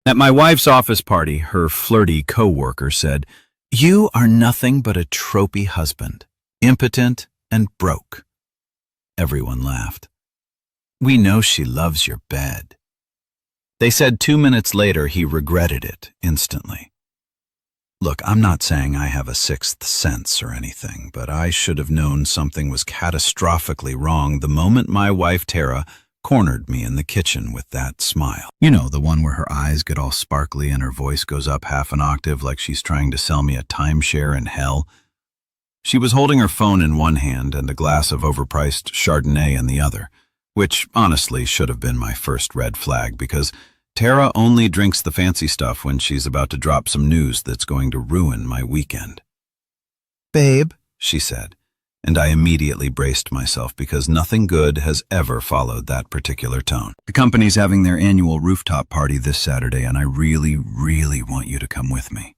At my wife's office party, her flirty co-worker said, "You are nothing but a tropey husband, impotent and broke." Everyone laughed. "We know she loves your bed." They said 2 minutes later he regretted it instantly. Look, I'm not saying I have a sixth sense or anything, but I should have known something was catastrophically wrong the moment my wife Tara cornered me in the kitchen with that smile. You know, the one where her eyes get all sparkly and her voice goes up half an octave like she's trying to sell me a timeshare in hell. She was holding her phone in one hand and a glass of overpriced Chardonnay in the other, which honestly should have been my first red flag because Tara only drinks the fancy stuff when she's about to drop some news that's going to ruin my weekend. "Babe," she said, and I immediately braced myself because nothing good has ever followed that particular tone. "The company's having their annual rooftop party this Saturday, and I really, really want you to come with me."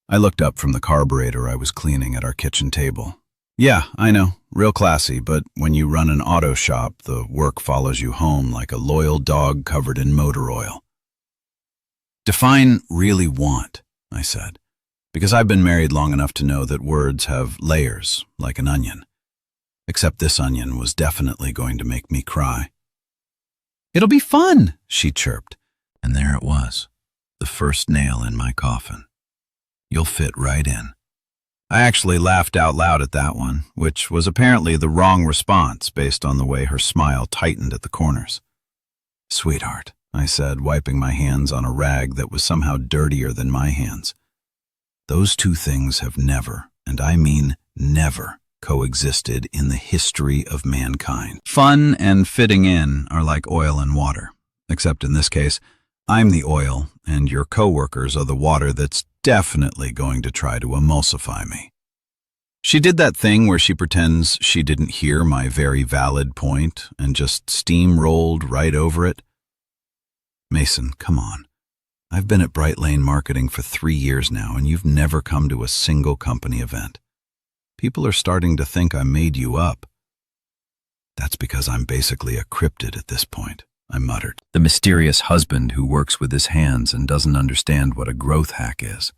I looked up from the carburetor I was cleaning at our kitchen table. Yeah, I know, real classy, but when you run an auto shop, the work follows you home like a loyal dog covered in motor oil. "Define really want," I said, because I've been married long enough to know that words have layers like an onion. Except this onion was definitely going to make me cry. "It'll be fun," she chirped, and there it was, the first nail in my coffin. "You'll fit right in." I actually laughed out loud at that one, which was apparently the wrong response based on the way her smile tightened at the corners. "Sweetheart," I said, wiping my hands on a rag that was somehow dirtier than my hands. "Those two things have never, and I mean never, coexisted in the history of mankind. Fun and fitting in are like oil and water, except in this case, I'm the oil, and your coworkers are the water that's definitely going to try to emulsify me." She did that thing where she pretends she didn't hear my very valid point and just steamrolled right over it. "Mason, come on. I've been at Bright Lane Marketing for 3 years now, and you've never come to a single company event. People are starting to think I made you up." "That's because I'm basically a cryptid at this point," I muttered. "The mysterious husband who works with his hands and doesn't understand what a growth hack is."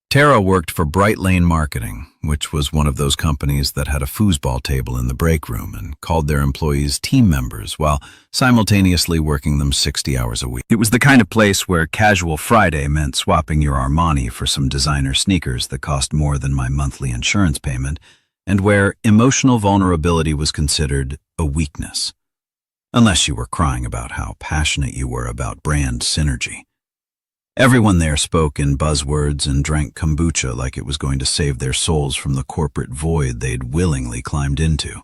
Tara worked for Bright Lane Marketing, which was one of those companies that had a foosball table in the break room and called their employees team members while simultaneously working them 60 hours a week. It was the kind of place where casual Friday meant swapping your Armani for some designer sneakers that cost more than my monthly insurance payment, and where emotional vulnerability was considered a weakness. Unless you were crying about how passionate you were about brand synergy. Everyone there spoke in buzzwords and drank kombucha like it was going to save their souls from the corporate void they'd willingly climbed into.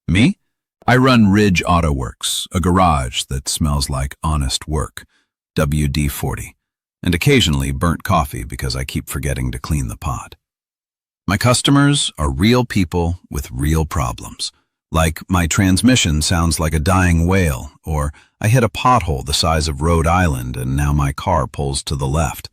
Me? I run Ridge Auto Works, a garage that smells like honest work, WD-40, and occasionally burnt coffee because I keep forgetting to clean the pot. My customers are real people with real problems. Like, my transmission sounds like a dying whale, or I hit a pothole the size of Rhode Island and now my car pulls to the left.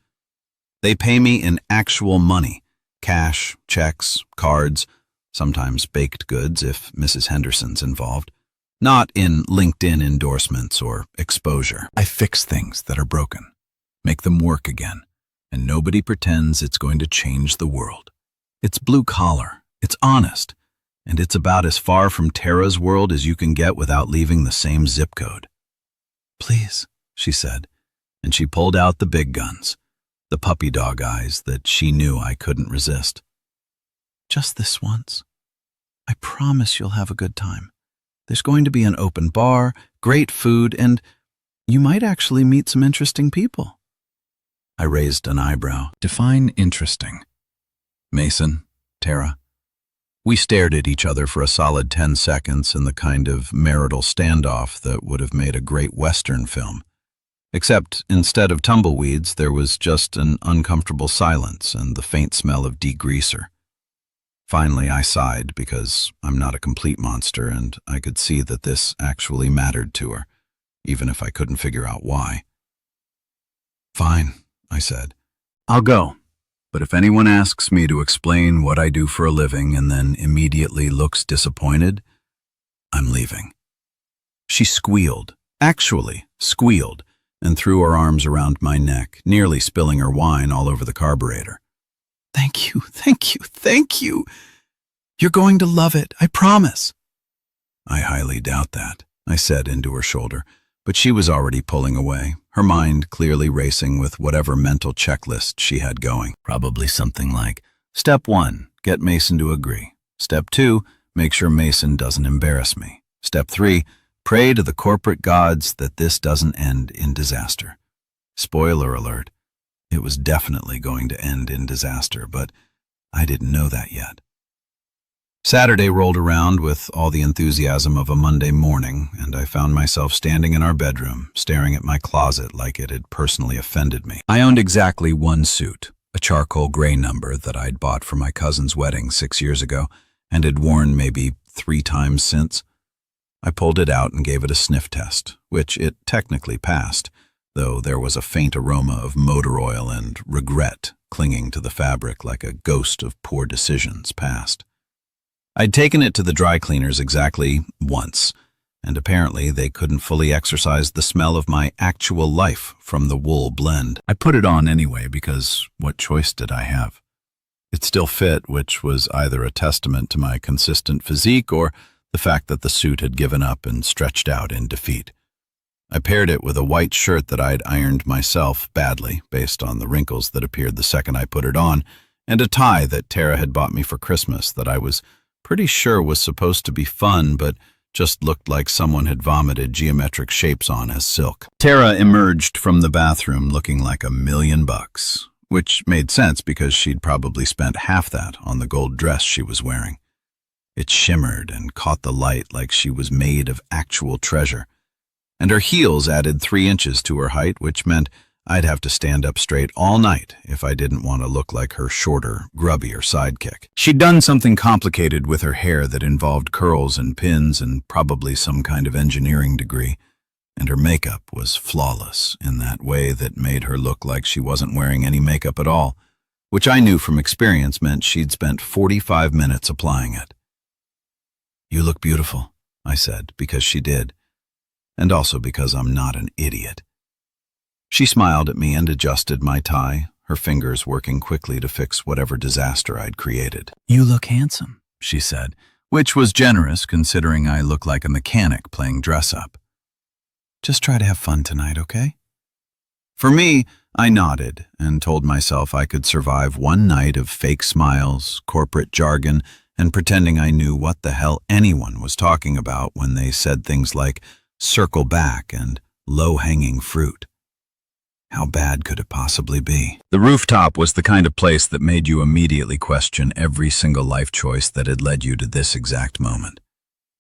They pay me in actual money, cash, checks, cards, sometimes baked goods if Mrs. Henderson's involved, not in LinkedIn endorsements or exposure. I fix things that are broken, make them work again, and nobody pretends it's going to change the world. It's blue collar, it's honest, and it's about as far from Tara's world as you can get without leaving the same zip code. "Please," she said, and she pulled out the big guns, the puppy dog eyes that she knew I couldn't resist. "Just this once. I promise you'll have a good time. There's going to be an open bar, great food, and you might actually meet some interesting people." I raised an eyebrow. "Define interesting." "Mason, Tara." We stared at each other for a solid 10 seconds in the kind of marital standoff that would have made a great Western film. Except instead of tumbleweeds, there was just an uncomfortable silence and the faint smell of degreaser. Finally, I sighed because I'm not a complete monster and I could see that this actually mattered to her, even if I couldn't figure out why. "Fine," I said. "I'll go. But if anyone asks me to explain what I do for a living and then immediately looks disappointed, I'm leaving." She squealed, actually squealed, and threw her arms around my neck, nearly spilling her wine all over the carburetor. "Thank you, thank you, thank you. You're going to love it, I promise." "I highly doubt that," I said into her shoulder, but she was already pulling away, her mind clearly racing with whatever mental checklist she had going. Probably something like, Step 1, get Mason to agree. Step 2, make sure Mason doesn't embarrass me. Step 3, pray to the corporate gods that this doesn't end in disaster. Spoiler alert, it was definitely going to end in disaster, but I didn't know that yet. Saturday rolled around with all the enthusiasm of a Monday morning, and I found myself standing in our bedroom, staring at my closet like it had personally offended me. I owned exactly one suit, a charcoal gray number that I'd bought for my cousin's wedding 6 years ago and had worn maybe 3 times since. I pulled it out and gave it a sniff test, which it technically passed, though there was a faint aroma of motor oil and regret clinging to the fabric like a ghost of poor decisions past. I'd taken it to the dry cleaners exactly once, and apparently they couldn't fully exorcise the smell of my actual life from the wool blend. I put it on anyway because what choice did I have? It still fit, which was either a testament to my consistent physique or the fact that the suit had given up and stretched out in defeat. I paired it with a white shirt that I'd ironed myself badly, based on the wrinkles that appeared the second I put it on, and a tie that Tara had bought me for Christmas that I was pretty sure was supposed to be fun, but just looked like someone had vomited geometric shapes on as silk. Tara emerged from the bathroom looking like $1,000,000, which made sense because she'd probably spent half that on the gold dress she was wearing. It shimmered and caught the light like she was made of actual treasure, and her heels added 3 inches to her height, which meant I'd have to stand up straight all night if I didn't want to look like her shorter, grubbier sidekick. She'd done something complicated with her hair that involved curls and pins and probably some kind of engineering degree, and her makeup was flawless in that way that made her look like she wasn't wearing any makeup at all, which I knew from experience meant she'd spent 45 minutes applying it. "You look beautiful," I said, because she did, and also because I'm not an idiot. She smiled at me and adjusted my tie, her fingers working quickly to fix whatever disaster I'd created. "You look handsome," she said, which was generous considering I look like a mechanic playing dress-up. "Just try to have fun tonight, okay?" For me, I nodded and told myself I could survive one night of fake smiles, corporate jargon, and pretending I knew what the hell anyone was talking about when they said things like circle back and low-hanging fruit. How bad could it possibly be? The rooftop was the kind of place that made you immediately question every single life choice that had led you to this exact moment.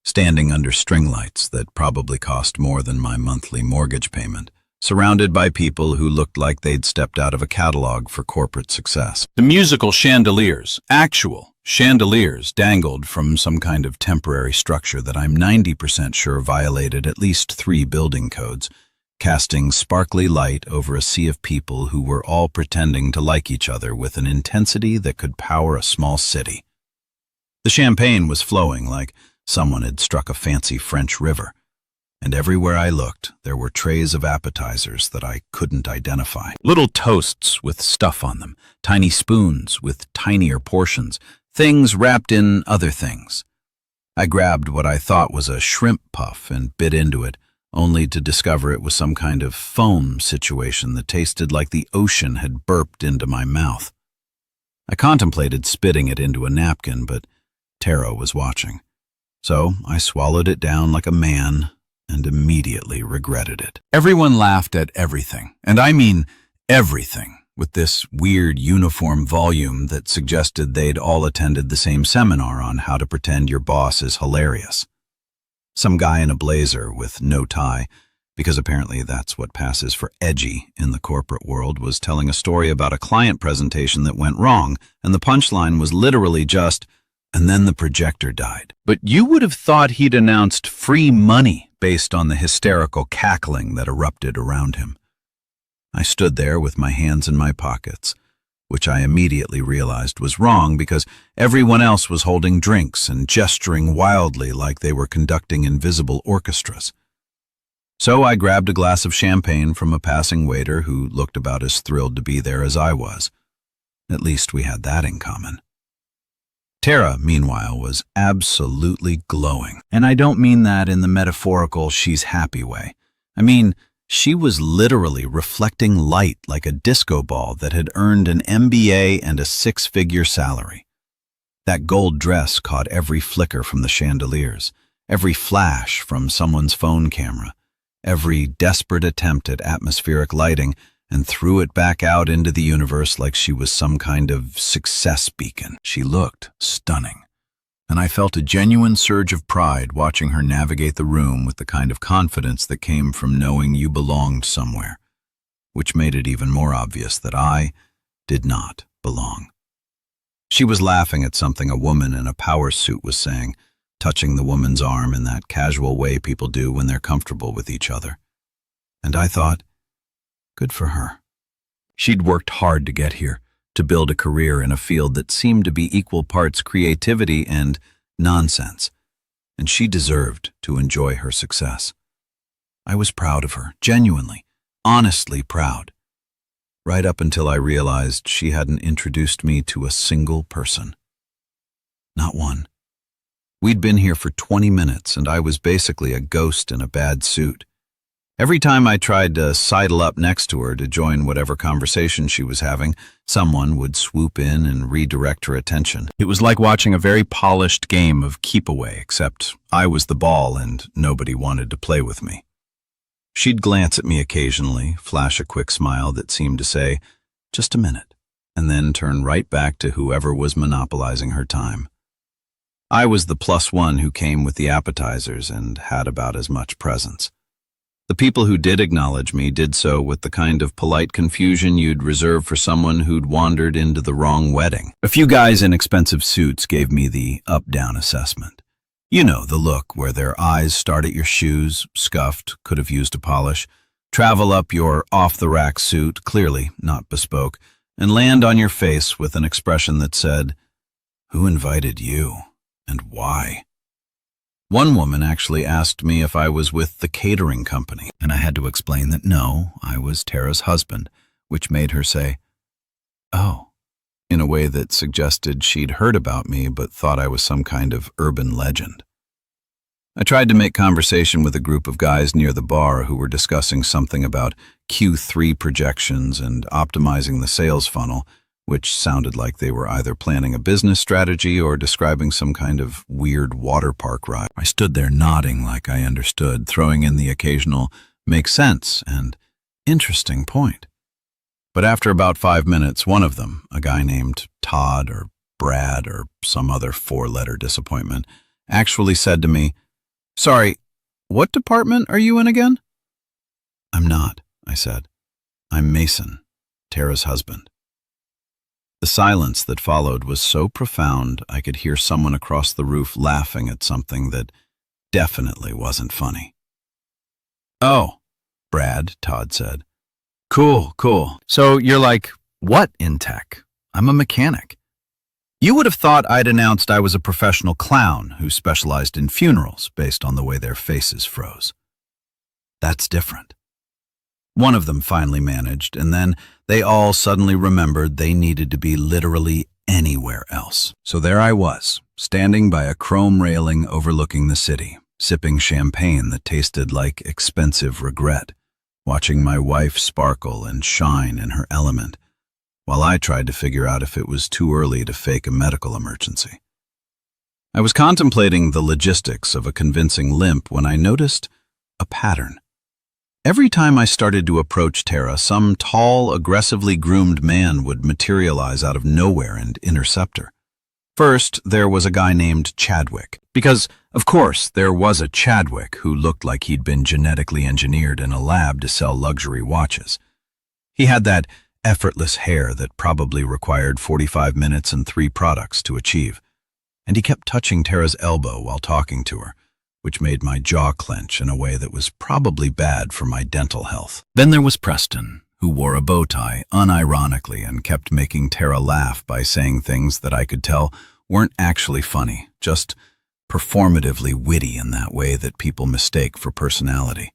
Standing under string lights that probably cost more than my monthly mortgage payment, surrounded by people who looked like they'd stepped out of a catalog for corporate success. The musical chandeliers, actual chandeliers, dangled from some kind of temporary structure that I'm 90% sure violated at least 3 building codes, casting sparkly light over a sea of people who were all pretending to like each other with an intensity that could power a small city. The champagne was flowing like someone had struck a fancy French river, and everywhere I looked, there were trays of appetizers that I couldn't identify. Little toasts with stuff on them, tiny spoons with tinier portions, things wrapped in other things. I grabbed what I thought was a shrimp puff and bit into it, only to discover it was some kind of foam situation that tasted like the ocean had burped into my mouth. I contemplated spitting it into a napkin, but Tara was watching. So I swallowed it down like a man and immediately regretted it. Everyone laughed at everything, and I mean everything, with this weird uniform volume that suggested they'd all attended the same seminar on how to pretend your boss is hilarious. Some guy in a blazer with no tie, because apparently that's what passes for edgy in the corporate world, was telling a story about a client presentation that went wrong, and the punchline was literally just, "And then the projector died." But you would have thought he'd announced free money based on the hysterical cackling that erupted around him. I stood there with my hands in my pockets, which I immediately realized was wrong because everyone else was holding drinks and gesturing wildly like they were conducting invisible orchestras. So I grabbed a glass of champagne from a passing waiter who looked about as thrilled to be there as I was. At least we had that in common. Tara, meanwhile, was absolutely glowing. And I don't mean that in the metaphorical she's happy way. I mean, she was literally reflecting light like a disco ball that had earned an MBA and a six-figure salary. That gold dress caught every flicker from the chandeliers, every flash from someone's phone camera, every desperate attempt at atmospheric lighting, and threw it back out into the universe like she was some kind of success beacon. She looked stunning, and I felt a genuine surge of pride watching her navigate the room with the kind of confidence that came from knowing you belonged somewhere, which made it even more obvious that I did not belong. She was laughing at something a woman in a power suit was saying, touching the woman's arm in that casual way people do when they're comfortable with each other. And I thought, good for her. She'd worked hard to get here, to build a career in a field that seemed to be equal parts creativity and nonsense, and she deserved to enjoy her success. I was proud of her, genuinely, honestly proud, right up until I realized she hadn't introduced me to a single person. Not one. We'd been here for 20 minutes, and I was basically a ghost in a bad suit. Every time I tried to sidle up next to her to join whatever conversation she was having, someone would swoop in and redirect her attention. It was like watching a very polished game of keep-away, except I was the ball and nobody wanted to play with me. She'd glance at me occasionally, flash a quick smile that seemed to say, "Just a minute," and then turn right back to whoever was monopolizing her time. I was the +1 who came with the appetizers and had about as much presence. The people who did acknowledge me did so with the kind of polite confusion you'd reserve for someone who'd wandered into the wrong wedding. A few guys in expensive suits gave me the up-down assessment. You know, the look where their eyes start at your shoes, scuffed, could have used a polish, travel up your off-the-rack suit, clearly not bespoke, and land on your face with an expression that said, "Who invited you, and why?" One woman actually asked me if I was with the catering company, and I had to explain that no, I was Tara's husband, which made her say, "Oh," in a way that suggested she'd heard about me but thought I was some kind of urban legend. I tried to make conversation with a group of guys near the bar who were discussing something about Q3 projections and optimizing the sales funnel, which sounded like they were either planning a business strategy or describing some kind of weird water park ride. I stood there nodding like I understood, throwing in the occasional "makes sense" and "interesting point." But after about 5 minutes, one of them, a guy named Todd or Brad or some other four-letter disappointment, actually said to me, "Sorry, what department are you in again?" "I'm not," I said. "I'm Mason, Tara's husband." The silence that followed was so profound I could hear someone across the roof laughing at something that definitely wasn't funny. "Oh, Brad," Todd said. Cool. So you're like, what in tech? I'm a mechanic." You would have thought I'd announced I was a professional clown who specialized in funerals based on the way their faces froze. That's different. One of them finally managed, and then they all suddenly remembered they needed to be literally anywhere else. So there I was, standing by a chrome railing overlooking the city, sipping champagne that tasted like expensive regret, watching my wife sparkle and shine in her element, while I tried to figure out if it was too early to fake a medical emergency. I was contemplating the logistics of a convincing limp when I noticed a pattern. Every time I started to approach Tara, some tall, aggressively groomed man would materialize out of nowhere and intercept her. First, there was a guy named Chadwick, because, of course, there was a Chadwick who looked like he'd been genetically engineered in a lab to sell luxury watches. He had that effortless hair that probably required 45 minutes and 3 products to achieve, and he kept touching Tara's elbow while talking to her, which made my jaw clench in a way that was probably bad for my dental health. Then there was Preston, who wore a bow tie unironically and kept making Tara laugh by saying things that I could tell weren't actually funny, just performatively witty in that way that people mistake for personality.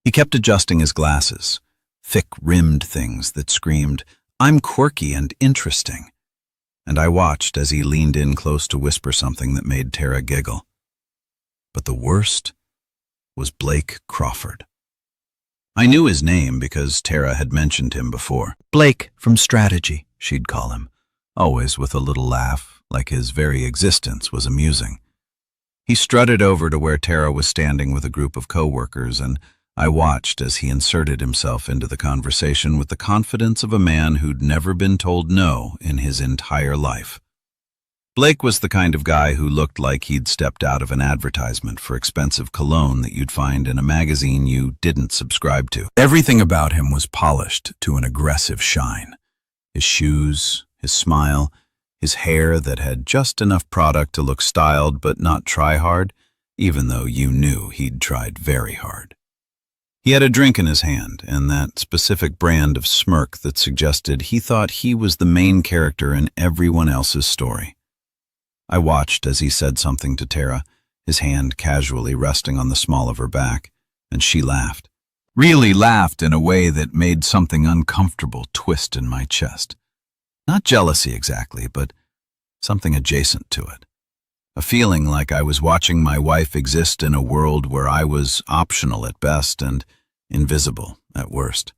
He kept adjusting his glasses, thick-rimmed things that screamed, "I'm quirky and interesting." And I watched as he leaned in close to whisper something that made Tara giggle. But the worst was Blake Crawford. I knew his name because Tara had mentioned him before. Blake from Strategy, she'd call him, always with a little laugh, like his very existence was amusing. He strutted over to where Tara was standing with a group of co-workers, and I watched as he inserted himself into the conversation with the confidence of a man who'd never been told no in his entire life. Blake was the kind of guy who looked like he'd stepped out of an advertisement for expensive cologne that you'd find in a magazine you didn't subscribe to. Everything about him was polished to an aggressive shine. His shoes, his smile, his hair that had just enough product to look styled but not try hard, even though you knew he'd tried very hard. He had a drink in his hand, and that specific brand of smirk that suggested he thought he was the main character in everyone else's story. I watched as he said something to Tara, his hand casually resting on the small of her back, and she laughed. Really laughed in a way that made something uncomfortable twist in my chest. Not jealousy exactly, but something adjacent to it. A feeling like I was watching my wife exist in a world where I was optional at best and invisible at worst.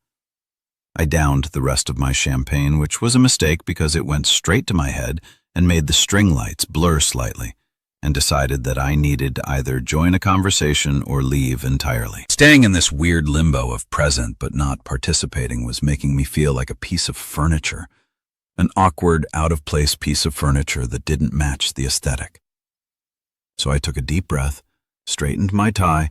I downed the rest of my champagne, which was a mistake because it went straight to my head and made the string lights blur slightly, and decided that I needed to either join a conversation or leave entirely. Staying in this weird limbo of present but not participating was making me feel like a piece of furniture, an awkward, out-of-place piece of furniture that didn't match the aesthetic. So I took a deep breath, straightened my tie,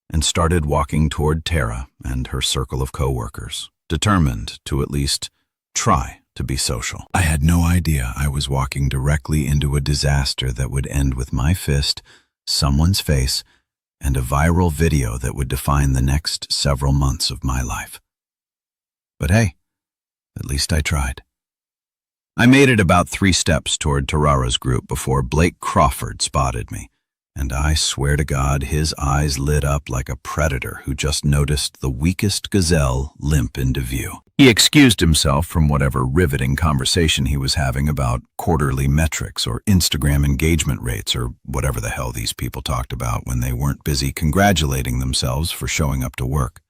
and started walking toward Tara and her circle of co-workers, determined to at least try to be social. I had no idea I was walking directly into a disaster that would end with my fist, someone's face, and a viral video that would define the next several months of my life. But hey, at least I tried. I made it about 3 steps toward Tarara's group before Blake Crawford spotted me, and I swear to God his eyes lit up like a predator who just noticed the weakest gazelle limp into view. He excused himself from whatever riveting conversation he was having about quarterly metrics or Instagram engagement rates or whatever the hell these people talked about when they weren't busy congratulating themselves for showing up to work.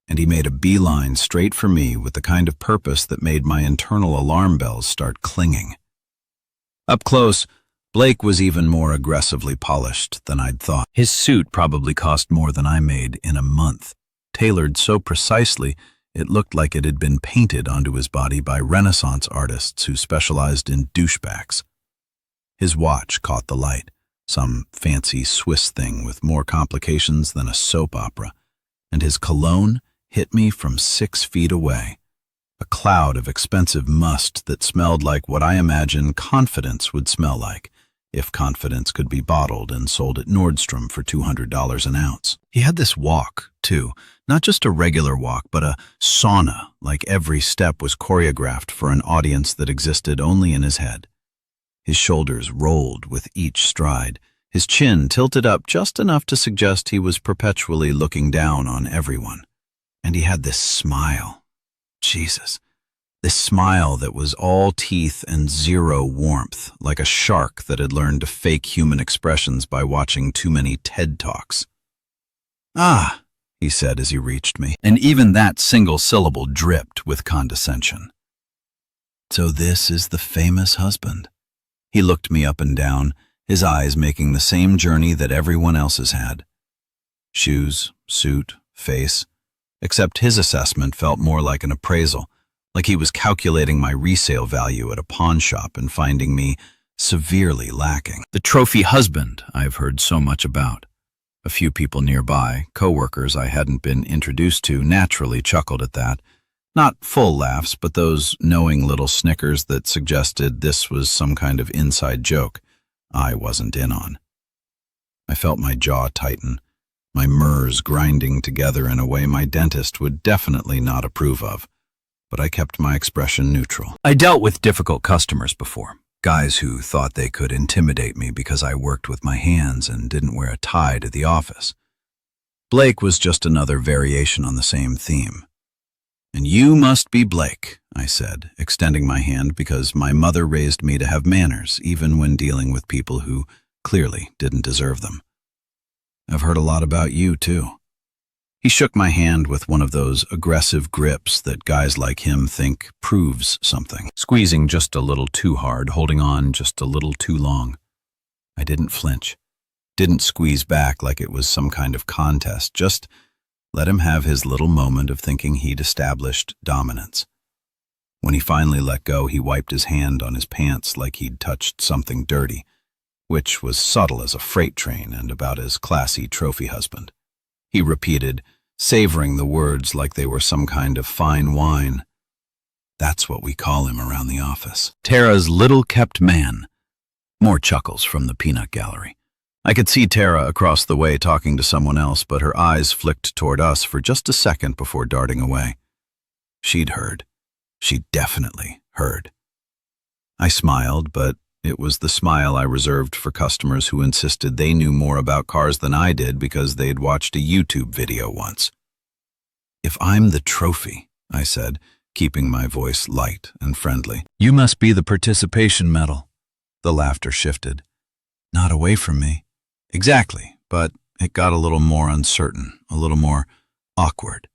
And he made a beeline straight for me with the kind of purpose that made my internal alarm bells start clinging. Up close, Blake was even more aggressively polished than I'd thought. His suit probably cost more than I made in a month, tailored so precisely it looked like it had been painted onto his body by Renaissance artists who specialized in douchebags. His watch caught the light, some fancy Swiss thing with more complications than a soap opera, and his cologne hit me from 6 feet away, a cloud of expensive must that smelled like what I imagine confidence would smell like, if confidence could be bottled and sold at Nordstrom for $200 an ounce. He had this walk, too, not just a regular walk, but a sauna, like every step was choreographed for an audience that existed only in his head. His shoulders rolled with each stride, his chin tilted up just enough to suggest he was perpetually looking down on everyone. And he had this smile. Jesus. This smile that was all teeth and zero warmth, like a shark that had learned to fake human expressions by watching too many TED Talks. "Ah," he said as he reached me, and even that single syllable dripped with condescension. "So this is the famous husband." He looked me up and down, his eyes making the same journey that everyone else has had. Shoes, suit, face, except his assessment felt more like an appraisal, like he was calculating my resale value at a pawn shop and finding me severely lacking. The trophy husband I've heard so much about. A few people nearby, co-workers I hadn't been introduced to, naturally chuckled at that. Not full laughs, but those knowing little snickers that suggested this was some kind of inside joke I wasn't in on. I felt my jaw tighten, my murs grinding together in a way my dentist would definitely not approve of. But I kept my expression neutral. I dealt with difficult customers before, guys who thought they could intimidate me because I worked with my hands and didn't wear a tie to the office. Blake was just another variation on the same theme. "And you must be Blake," I said, extending my hand because my mother raised me to have manners, even when dealing with people who clearly didn't deserve them. "I've heard a lot about you, too." He shook my hand with one of those aggressive grips that guys like him think proves something, squeezing just a little too hard, holding on just a little too long. I didn't flinch, didn't squeeze back like it was some kind of contest, just let him have his little moment of thinking he'd established dominance. When he finally let go, he wiped his hand on his pants like he'd touched something dirty, which was subtle as a freight train and about as classy trophy husband. He repeated, savoring the words like they were some kind of fine wine. "That's what we call him around the office. Tara's little kept man." More chuckles from the peanut gallery. I could see Tara across the way talking to someone else, but her eyes flicked toward us for just a second before darting away. She'd heard. She definitely heard. I smiled, but it was the smile I reserved for customers who insisted they knew more about cars than I did because they'd watched a YouTube video once. "If I'm the trophy," I said, keeping my voice light and friendly, "you must be the participation medal." The laughter shifted. "Not away from me." "Exactly, but it got a little more uncertain, a little more awkward."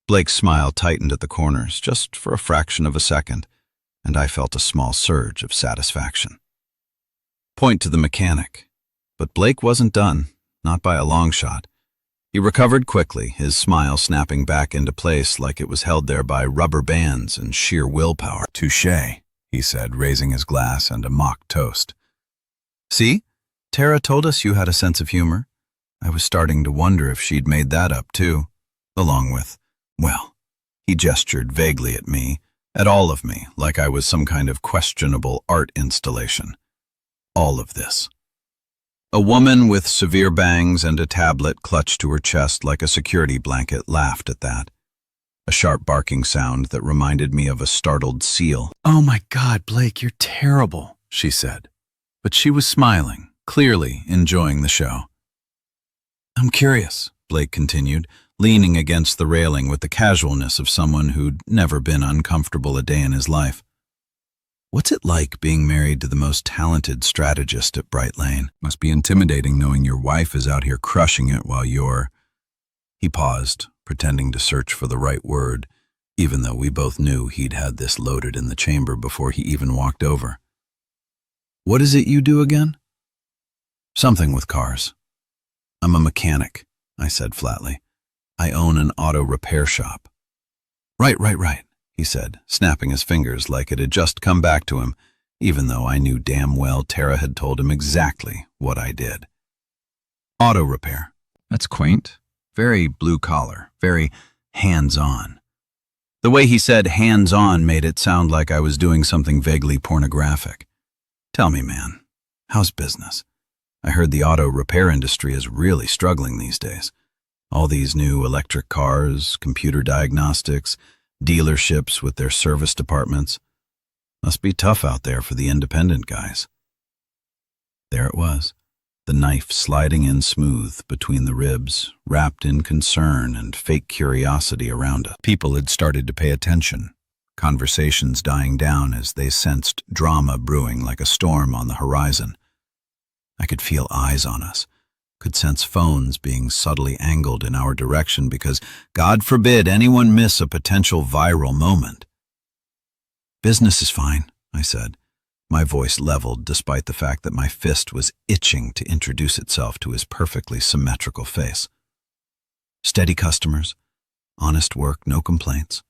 Blake's smile tightened at the corners, just for a fraction of a second, and I felt a small surge of satisfaction. "Point to the mechanic." But Blake wasn't done, not by a long shot. He recovered quickly, his smile snapping back into place like it was held there by rubber bands and sheer willpower. "Touché," he said, raising his glass and a mock toast. "See? Tara told us you had a sense of humor." I was starting to wonder if she'd made that up, too. Along with, well, he gestured vaguely at me, at all of me, like I was some kind of questionable art installation. All of this. A woman with severe bangs and a tablet clutched to her chest like a security blanket laughed at that. A sharp barking sound that reminded me of a startled seal. "Oh my God, Blake, you're terrible," she said. But she was smiling, clearly enjoying the show. "I'm curious," Blake continued, leaning against the railing with the casualness of someone who'd never been uncomfortable a day in his life. "What's it like being married to the most talented strategist at Bright Lane? Must be intimidating knowing your wife is out here crushing it while you're—" He paused, pretending to search for the right word, even though we both knew he'd had this loaded in the chamber before he even walked over. "What is it you do again?" "Something with cars." "I'm a mechanic," I said flatly. "I own an auto repair shop." Right, he said, snapping his fingers like it had just come back to him, even though I knew damn well Tara had told him exactly what I did. "Auto repair. That's quaint. Very blue-collar, very hands-on." The way he said hands-on made it sound like I was doing something vaguely pornographic. "Tell me, man, how's business? I heard the auto repair industry is really struggling these days. All these new electric cars, computer diagnostics, dealerships with their service departments. Must be tough out there for the independent guys." There it was, the knife sliding in smooth between the ribs, wrapped in concern and fake curiosity around us. People had started to pay attention, conversations dying down as they sensed drama brewing like a storm on the horizon. I could feel eyes on us, could sense phones being subtly angled in our direction because, God forbid, anyone miss a potential viral moment. "Business is fine," I said, my voice leveled despite the fact that my fist was itching to introduce itself to his perfectly symmetrical face. "Steady customers, honest work, no complaints.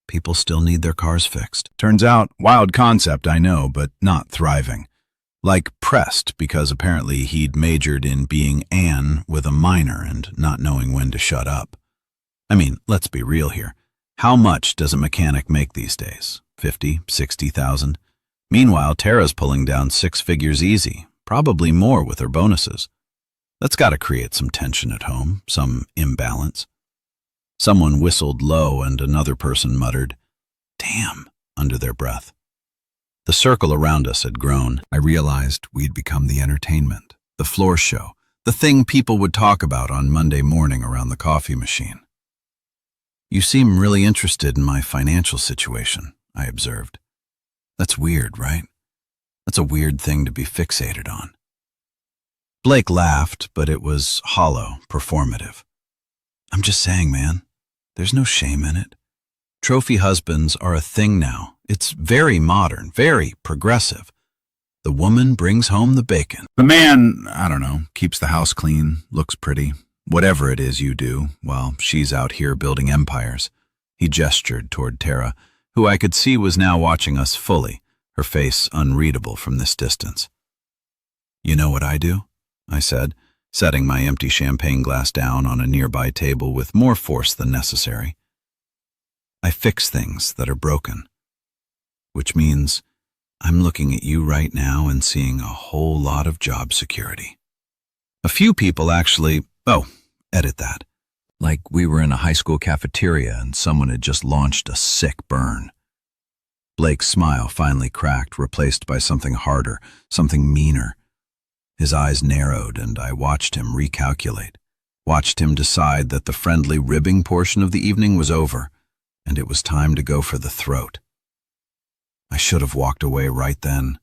People still need their cars fixed." Turns out, wild concept, I know, but not thriving. Like pressed because apparently he'd majored in being Anne with a minor and not knowing when to shut up. I mean, let's be real here. How much does a mechanic make these days? 50, 60,000? Meanwhile, Tara's pulling down 6 figures easy, probably more with her bonuses. That's got to create some tension at home, some imbalance. Someone whistled low and another person muttered, "Damn," under their breath. The circle around us had grown. I realized we'd become the entertainment, the floor show, The thing people would talk about on Monday morning around the coffee machine. "You seem really interested in my financial situation," I observed. "That's weird, right? That's a weird thing to be fixated on." Blake laughed, but it was hollow, performative. "I'm just saying, man, there's no shame in it. Trophy husbands are a thing now. It's very modern, very progressive. The woman brings home the bacon. The man, I don't know, keeps the house clean, looks pretty, whatever it is you do, while she's out here building empires." He gestured toward Tara, who I could see was now watching us fully, her face unreadable from this distance. "You know what I do?" I said, setting my empty champagne glass down on a nearby table with more force than necessary. "I fix things that are broken. Which means I'm looking at you right now and seeing a whole lot of job security. A few people actually, edit that. Like we were in a high school cafeteria and someone had just launched a sick burn." Blake's smile finally cracked, replaced by something harder, something meaner. His eyes narrowed and I watched him recalculate, watched him decide that the friendly ribbing portion of the evening was over, and it was time to go for the throat. I should have walked away right then,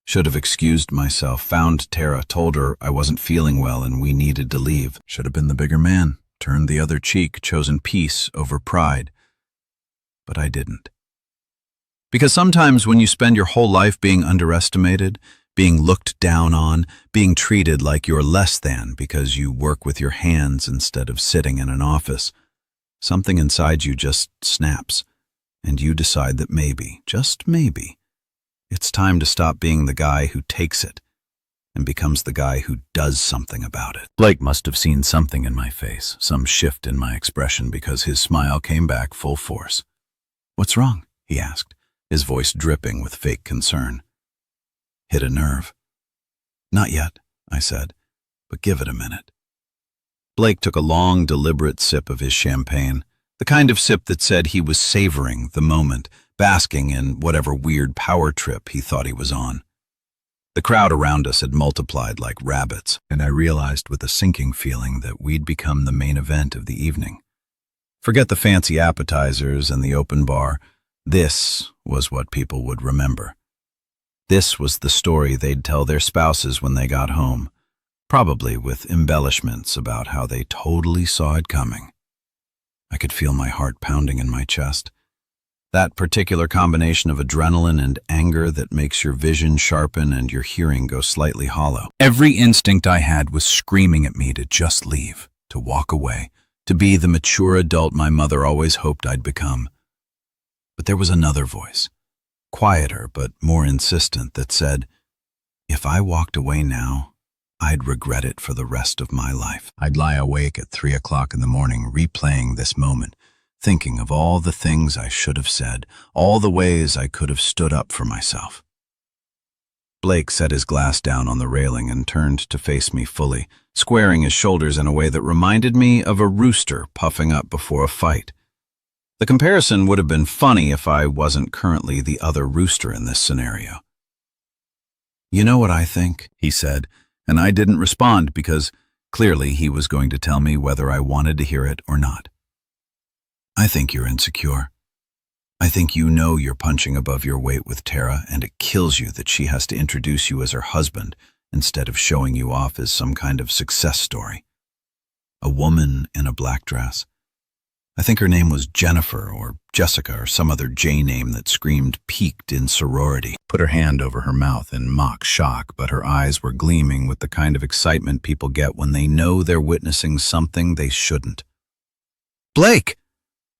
should have excused myself, found Tara, told her I wasn't feeling well and we needed to leave. Should have been the bigger man, turned the other cheek, chosen peace over pride. But I didn't. Because sometimes when you spend your whole life being underestimated, being looked down on, being treated like you're less than because you work with your hands instead of sitting in an office, something inside you just snaps, and you decide that maybe, just maybe, it's time to stop being the guy who takes it and becomes the guy who does something about it. Blake must have seen something in my face, some shift in my expression, because his smile came back full force. "What's wrong?" he asked, his voice dripping with fake concern. "Hit a nerve." "Not yet," I said, "but give it a minute." Blake took a long, deliberate sip of his champagne, the kind of sip that said he was savoring the moment, basking in whatever weird power trip he thought he was on. The crowd around us had multiplied like rabbits, and I realized with a sinking feeling that we'd become the main event of the evening. Forget the fancy appetizers and the open bar. This was what people would remember. This was the story they'd tell their spouses when they got home, probably with embellishments about how they totally saw it coming. I could feel my heart pounding in my chest. That particular combination of adrenaline and anger that makes your vision sharpen and your hearing go slightly hollow. Every instinct I had was screaming at me to just leave, to walk away, to be the mature adult my mother always hoped I'd become. But there was another voice, quieter but more insistent, that said, if I walked away now, I'd regret it for the rest of my life. I'd lie awake at 3 o'clock in the morning replaying this moment, thinking of all the things I should have said, all the ways I could have stood up for myself. Blake set his glass down on the railing and turned to face me fully, squaring his shoulders in a way that reminded me of a rooster puffing up before a fight. The comparison would have been funny if I wasn't currently the other rooster in this scenario. "You know what I think?" he said, and I didn't respond because clearly he was going to tell me whether I wanted to hear it or not. "I think you're insecure. I think you know you're punching above your weight with Tara, and it kills you that she has to introduce you as her husband instead of showing you off as some kind of success story. A woman in a black dress. I think her name was Jennifer or Jessica or some other J name that screamed peaked in sorority. Put her hand over her mouth in mock shock, but her eyes were gleaming with the kind of excitement people get when they know they're witnessing something they shouldn't. "Blake!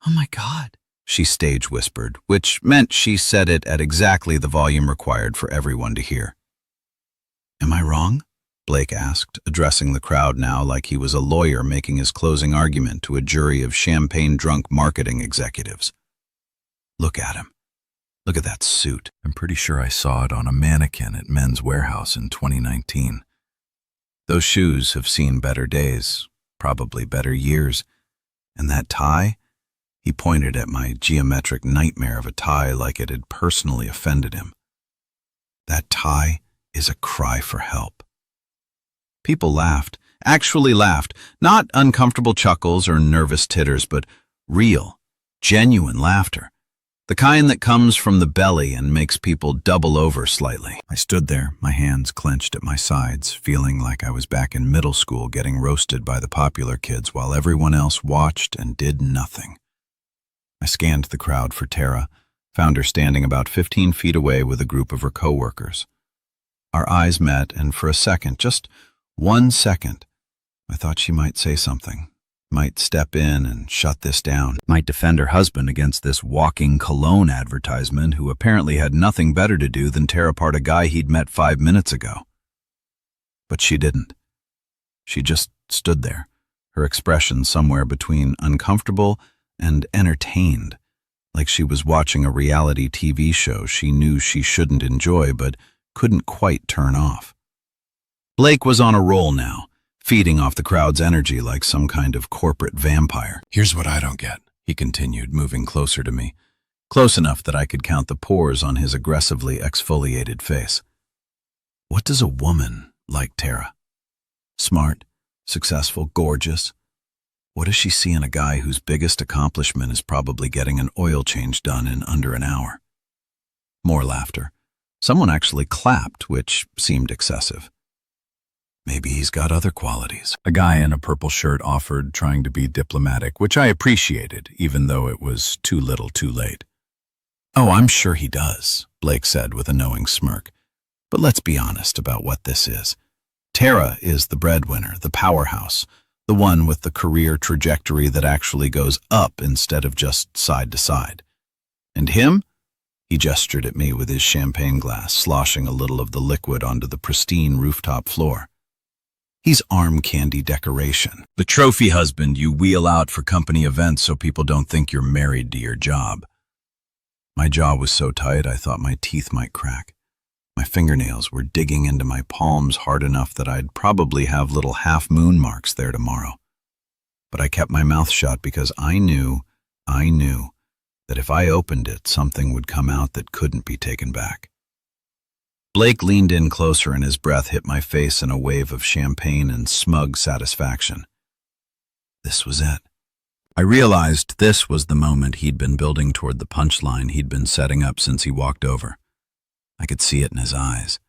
Oh my God," she stage whispered, which meant she said it at exactly the volume required for everyone to hear. "Am I wrong?" Blake asked, addressing the crowd now like he was a lawyer making his closing argument to a jury of champagne-drunk marketing executives. "Look at him. Look at that suit. I'm pretty sure I saw it on a mannequin at Men's Warehouse in 2019. Those shoes have seen better days, probably better years. And that tie?" He pointed at my geometric nightmare of a tie like it had personally offended him. "That tie is a cry for help." People laughed, Actually laughed, not uncomfortable chuckles or nervous titters, but real, genuine laughter. The kind that comes from the belly and makes people double over slightly. I stood there, my hands clenched at my sides, feeling like I was back in middle school getting roasted by the popular kids while everyone else watched and did nothing. I scanned the crowd for Tara, found her standing about 15 feet away with a group of her co-workers. Our eyes met, and for a second, just 1 second, I thought she might say something. Might step in and shut this down, might defend her husband against this walking cologne advertisement who apparently had nothing better to do than tear apart a guy he'd met 5 minutes ago. But she didn't. She just stood there, her expression somewhere between uncomfortable and entertained, like she was watching a reality TV show she knew she shouldn't enjoy but couldn't quite turn off. Blake was on a roll now, feeding off the crowd's energy like some kind of corporate vampire. "Here's what I don't get," he continued, moving closer to me, close enough that I could count the pores on his aggressively exfoliated face. "What does a woman like Tara? Smart, successful, gorgeous. What does she see in a guy whose biggest accomplishment is probably getting an oil change done in under an hour?" More laughter. Someone actually clapped, which seemed excessive. "Maybe he's got other qualities," a guy in a purple shirt offered, trying to be diplomatic, which I appreciated, even though it was too little too late. "Oh, I'm sure he does," Blake said with a knowing smirk. "But let's be honest about what this is. Tara is the breadwinner, the powerhouse, the one with the career trajectory that actually goes up instead of just side to side. And him?" He gestured at me with his champagne glass, sloshing a little of the liquid onto the pristine rooftop floor. "He's arm candy decoration. The trophy husband you wheel out for company events so people don't think you're married to your job." My jaw was so tight I thought my teeth might crack. My fingernails were digging into my palms hard enough that I'd probably have little half-moon marks there tomorrow. But I kept my mouth shut because I knew that if I opened it, something would come out that couldn't be taken back. Blake leaned in closer and his breath hit my face in a wave of champagne and smug satisfaction. This was it. I realized this was the moment he'd been building toward, the punchline he'd been setting up since he walked over. I could see it in his eyes,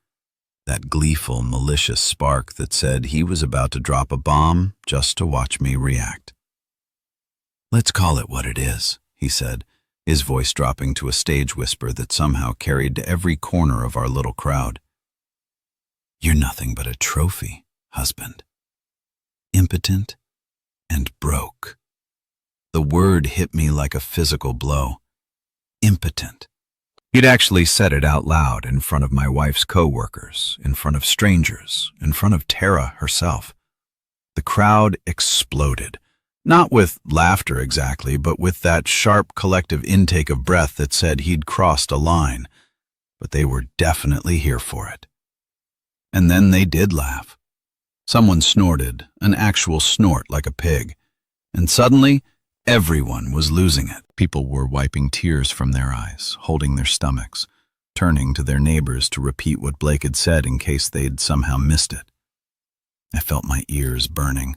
that gleeful, malicious spark that said he was about to drop a bomb just to watch me react. "Let's call it what it is," he said, his voice dropping to a stage whisper that somehow carried to every corner of our little crowd. "You're nothing but a trophy, husband. Impotent and broke." The word hit me like a physical blow. Impotent. He'd actually said it out loud in front of my wife's co-workers, in front of strangers, in front of Tara herself. The crowd exploded. Not with laughter exactly, but with that sharp collective intake of breath that said he'd crossed a line. But they were definitely here for it. And then they did laugh. Someone snorted, an actual snort like a pig. And suddenly, everyone was losing it. People were wiping tears from their eyes, holding their stomachs, turning to their neighbors to repeat what Blake had said in case they'd somehow missed it. I felt my ears burning.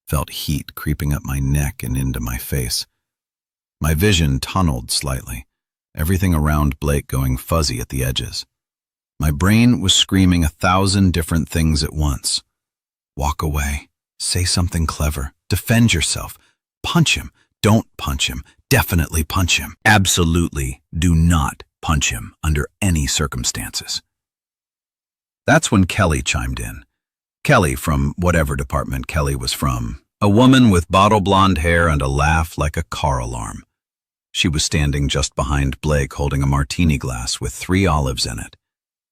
Felt heat creeping up my neck and into my face. My vision tunneled slightly, everything around Blake going fuzzy at the edges. My brain was screaming 1,000 different things at once. Walk away. Say something clever. Defend yourself. Punch him. Don't punch him. Definitely punch him. Absolutely do not punch him under any circumstances. That's when Kelly chimed in. Kelly from whatever department Kelly was from, a woman with bottle blonde hair and a laugh like a car alarm. She was standing just behind Blake holding a martini glass with 3 olives in it,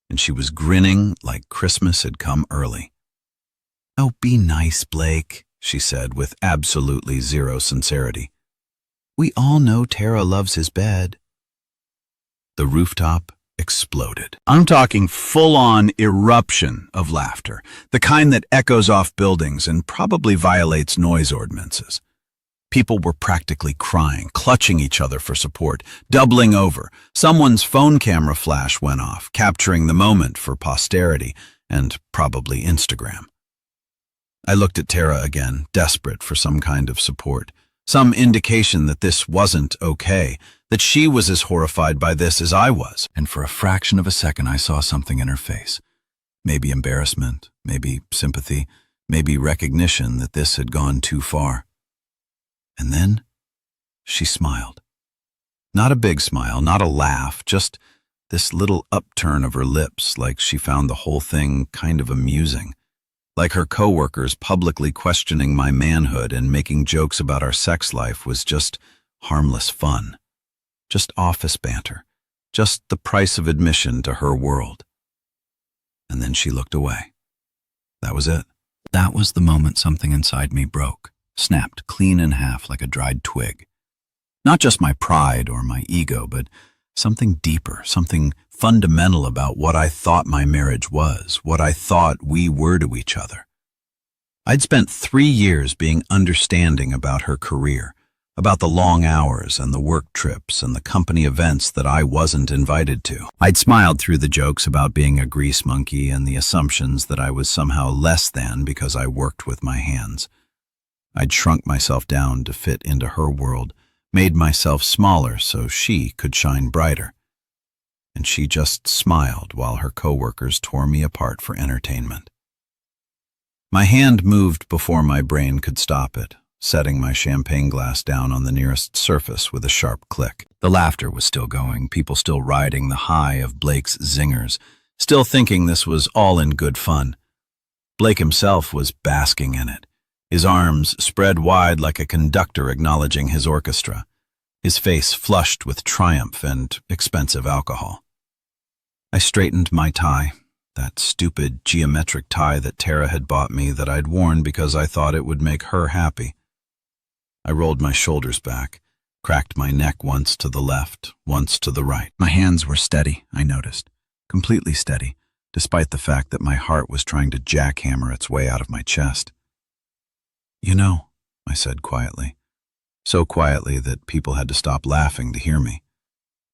and she was grinning like Christmas had come early. "Oh, be nice, Blake," she said with absolutely zero sincerity. "We all know Tara loves his bed." The rooftop exploded. I'm talking full-on eruption of laughter, the kind that echoes off buildings and probably violates noise ordinances. People were practically crying, clutching each other for support, doubling over. Someone's phone camera flash went off, capturing the moment for posterity and probably Instagram. I looked at Tara again, desperate for some kind of support, some indication that this wasn't okay, that she was as horrified by this as I was. And for a fraction of a second, I saw something in her face. Maybe embarrassment, maybe sympathy, maybe recognition that this had gone too far. And then she smiled. Not a big smile, not a laugh, just this little upturn of her lips, like she found the whole thing kind of amusing. Like her coworkers publicly questioning my manhood and making jokes about our sex life was just harmless fun. Just office banter. Just the price of admission to her world. And then she looked away. That was it. That was the moment something inside me broke, snapped clean in half like a dried twig. Not just my pride or my ego, but something deeper, something fundamental about what I thought my marriage was, what I thought we were to each other. I'd spent 3 years being understanding about her career, about the long hours and the work trips and the company events that I wasn't invited to. I'd smiled through the jokes about being a grease monkey and the assumptions that I was somehow less than because I worked with my hands. I'd shrunk myself down to fit into her world, made myself smaller so she could shine brighter. And she just smiled while her coworkers tore me apart for entertainment. My hand moved before my brain could stop it, setting my champagne glass down on the nearest surface with a sharp click. The laughter was still going, people still riding the high of Blake's zingers, still thinking this was all in good fun. Blake himself was basking in it, his arms spread wide like a conductor acknowledging his orchestra, his face flushed with triumph and expensive alcohol. I straightened my tie, that stupid geometric tie that Tara had bought me that I'd worn because I thought it would make her happy. I rolled my shoulders back, cracked my neck once to the left, once to the right. My hands were steady, I noticed, completely steady, despite the fact that my heart was trying to jackhammer its way out of my chest. "You know," I said quietly, so quietly that people had to stop laughing to hear me,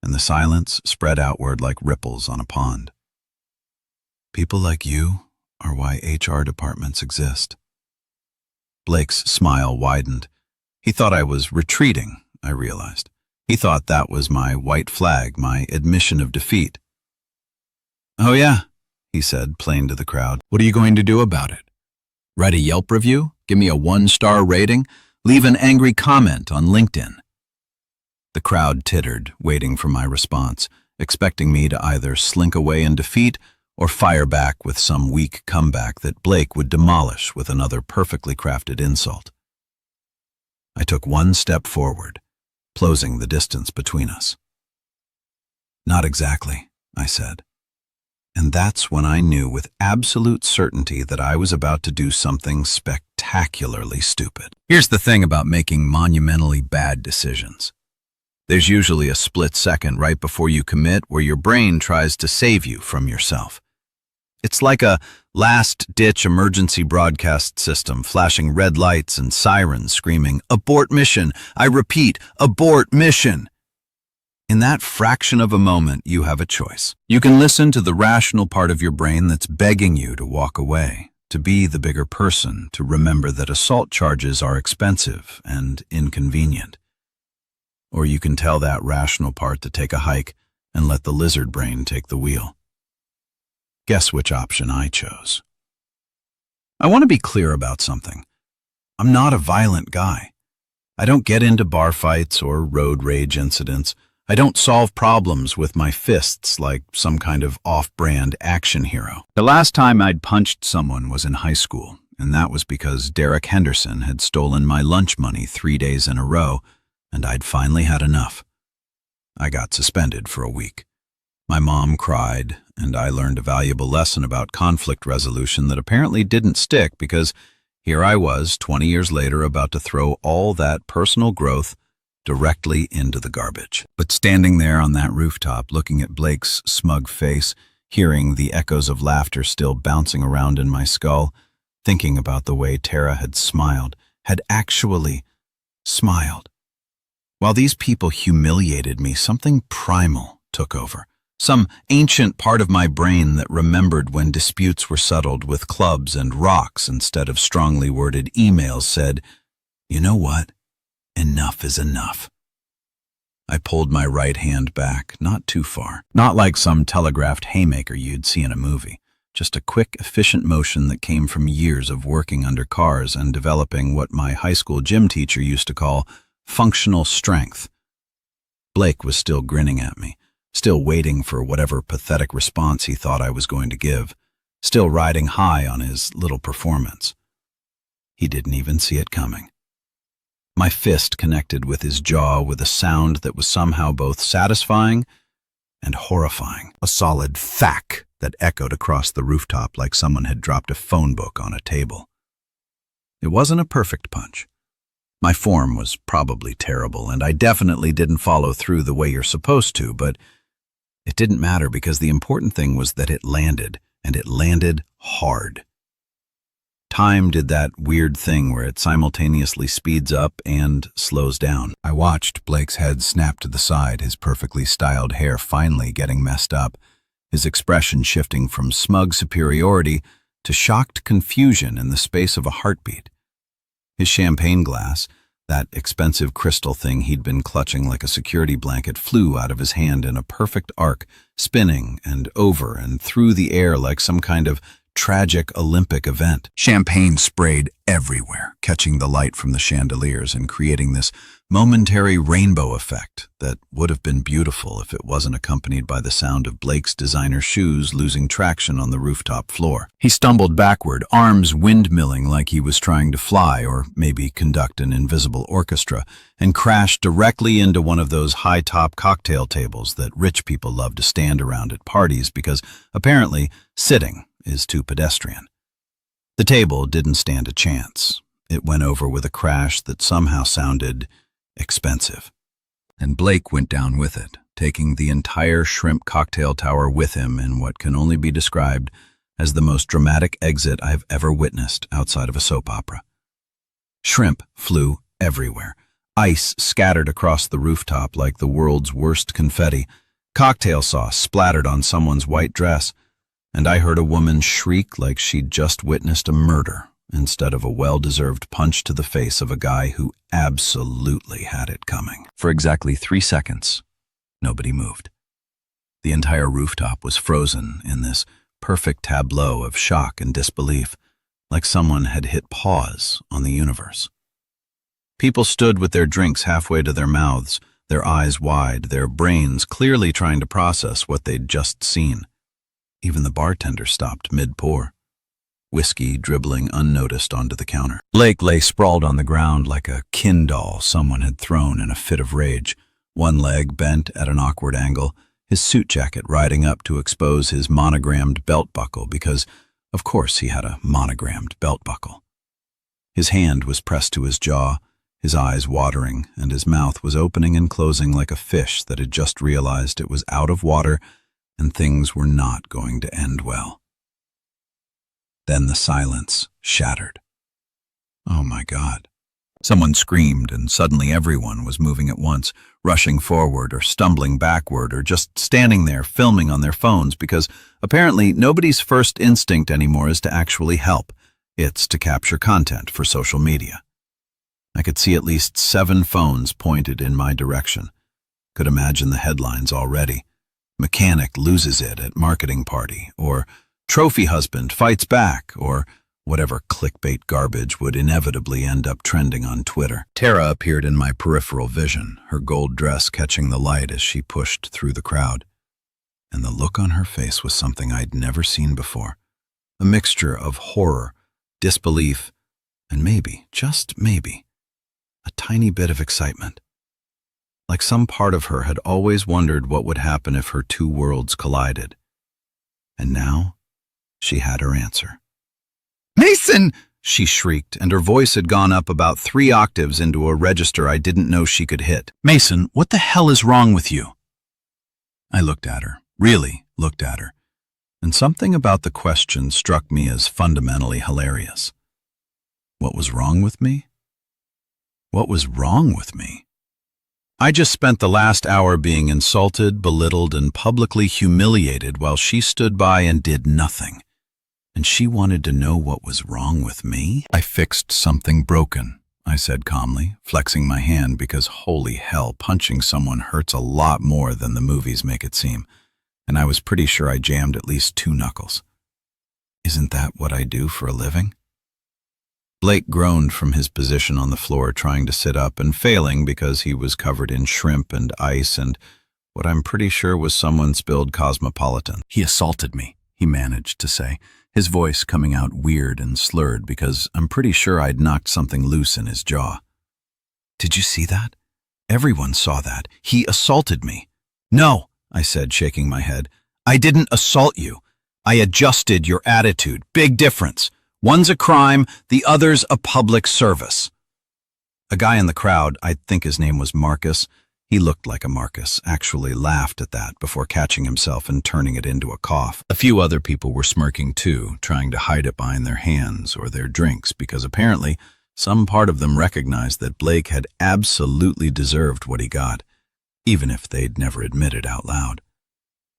and the silence spread outward like ripples on a pond. "People like you are why HR departments exist." Blake's smile widened. He thought I was retreating, I realized. He thought that was my white flag, my admission of defeat. "Oh yeah," he said, plain to the crowd. "What are you going to do about it? Write a Yelp review? Give me a 1-star rating? Leave an angry comment on LinkedIn?" The crowd tittered, waiting for my response, expecting me to either slink away in defeat or fire back with some weak comeback that Blake would demolish with another perfectly crafted insult. I took 1 step forward, closing the distance between us. "Not exactly," I said. And that's when I knew with absolute certainty that I was about to do something spectacularly stupid. Here's the thing about making monumentally bad decisions. There's usually a split second right before you commit where your brain tries to save you from yourself. It's like a last-ditch emergency broadcast system flashing red lights and sirens screaming, "Abort mission! I repeat, abort mission!" In that fraction of a moment, you have a choice. You can listen to the rational part of your brain that's begging you to walk away, to be the bigger person, to remember that assault charges are expensive and inconvenient. Or you can tell that rational part to take a hike and let the lizard brain take the wheel. Guess which option I chose. I want to be clear about something. I'm not a violent guy. I don't get into bar fights or road rage incidents. I don't solve problems with my fists like some kind of off-brand action hero. The last time I'd punched someone was in high school, and that was because Derek Henderson had stolen my lunch money 3 days in a row, and I'd finally had enough. I got suspended for a week. My mom cried, and I learned a valuable lesson about conflict resolution that apparently didn't stick because here I was 20 years later about to throw all that personal growth directly into the garbage. But standing there on that rooftop, looking at Blake's smug face, hearing the echoes of laughter still bouncing around in my skull, thinking about the way Tara had smiled, had actually smiled. While these people humiliated me, something primal took over. Some ancient part of my brain that remembered when disputes were settled with clubs and rocks instead of strongly worded emails said, "You know what? Enough is enough." I pulled my right hand back, not too far. Not like some telegraphed haymaker you'd see in a movie. Just a quick, efficient motion that came from years of working under cars and developing what my high school gym teacher used to call functional strength. Blake was still grinning at me, still waiting for whatever pathetic response he thought I was going to give, still riding high on his little performance. He didn't even see it coming. My fist connected with his jaw with a sound that was somehow both satisfying and horrifying. A solid thwack that echoed across the rooftop like someone had dropped a phone book on a table. It wasn't a perfect punch. My form was probably terrible, and I definitely didn't follow through the way you're supposed to, but it didn't matter because the important thing was that it landed, and it landed hard. Time did that weird thing where it simultaneously speeds up and slows down. I watched Blake's head snap to the side, his perfectly styled hair finally getting messed up, his expression shifting from smug superiority to shocked confusion in the space of a heartbeat. His champagne glass, that expensive crystal thing he'd been clutching like a security blanket, flew out of his hand in a perfect arc, spinning and over and through the air like some kind of tragic Olympic event. Champagne sprayed everywhere, catching the light from the chandeliers and creating this momentary rainbow effect that would have been beautiful if it wasn't accompanied by the sound of Blake's designer shoes losing traction on the rooftop floor. He stumbled backward, arms windmilling like he was trying to fly or maybe conduct an invisible orchestra, and crashed directly into one of those high-top cocktail tables that rich people love to stand around at parties because, apparently, sitting is too pedestrian. The table didn't stand a chance. It went over with a crash that somehow sounded expensive. And Blake went down with it, taking the entire shrimp cocktail tower with him in what can only be described as the most dramatic exit I've ever witnessed outside of a soap opera. Shrimp flew everywhere. Ice scattered across the rooftop like the world's worst confetti. Cocktail sauce splattered on someone's white dress. And I heard a woman shriek like she'd just witnessed a murder instead of a well-deserved punch to the face of a guy who absolutely had it coming. For exactly 3 seconds, nobody moved. The entire rooftop was frozen in this perfect tableau of shock and disbelief, like someone had hit pause on the universe. People stood with their drinks halfway to their mouths, their eyes wide, their brains clearly trying to process what they'd just seen. Even the bartender stopped mid-pour, whiskey dribbling unnoticed onto the counter. Blake lay sprawled on the ground like a kin doll someone had thrown in a fit of rage, one leg bent at an awkward angle, his suit jacket riding up to expose his monogrammed belt buckle because, of course, he had a monogrammed belt buckle. His hand was pressed to his jaw, his eyes watering, and his mouth was opening and closing like a fish that had just realized it was out of water and things were not going to end well. Then the silence shattered. Oh my God. Someone screamed, and suddenly everyone was moving at once, rushing forward or stumbling backward or just standing there filming on their phones because apparently nobody's first instinct anymore is to actually help. It's to capture content for social media. I could see at least 7 phones pointed in my direction. Could imagine the headlines already. Mechanic loses it at marketing party, or trophy husband fights back, or whatever clickbait garbage would inevitably end up trending on Twitter. Tara appeared in my peripheral vision, her gold dress catching the light as she pushed through the crowd. And the look on her face was something I'd never seen before. A mixture of horror, disbelief, and maybe, just maybe, a tiny bit of excitement. Like some part of her had always wondered what would happen if her 2 worlds collided. And now, she had her answer. "Mason!" she shrieked, and her voice had gone up about 3 octaves into a register I didn't know she could hit. "Mason, what the hell is wrong with you?" I looked at her, really looked at her, and something about the question struck me as fundamentally hilarious. What was wrong with me? What was wrong with me? I just spent the last hour being insulted, belittled, and publicly humiliated while she stood by and did nothing. And she wanted to know what was wrong with me? I fixed something broken, I said calmly, flexing my hand because holy hell, punching someone hurts a lot more than the movies make it seem, and I was pretty sure I jammed at least 2 knuckles. Isn't that what I do for a living? Blake groaned from his position on the floor, trying to sit up and failing because he was covered in shrimp and ice and what I'm pretty sure was someone spilled Cosmopolitan. He assaulted me, he managed to say, his voice coming out weird and slurred because I'm pretty sure I'd knocked something loose in his jaw. Did you see that? Everyone saw that. He assaulted me. No, I said, shaking my head. I didn't assault you. I adjusted your attitude. Big difference. One's a crime, the other's a public service. A guy in the crowd, I think his name was Marcus, he looked like a Marcus, actually laughed at that before catching himself and turning it into a cough. A few other people were smirking too, trying to hide it behind their hands or their drinks because apparently some part of them recognized that Blake had absolutely deserved what he got, even if they'd never admitted out loud.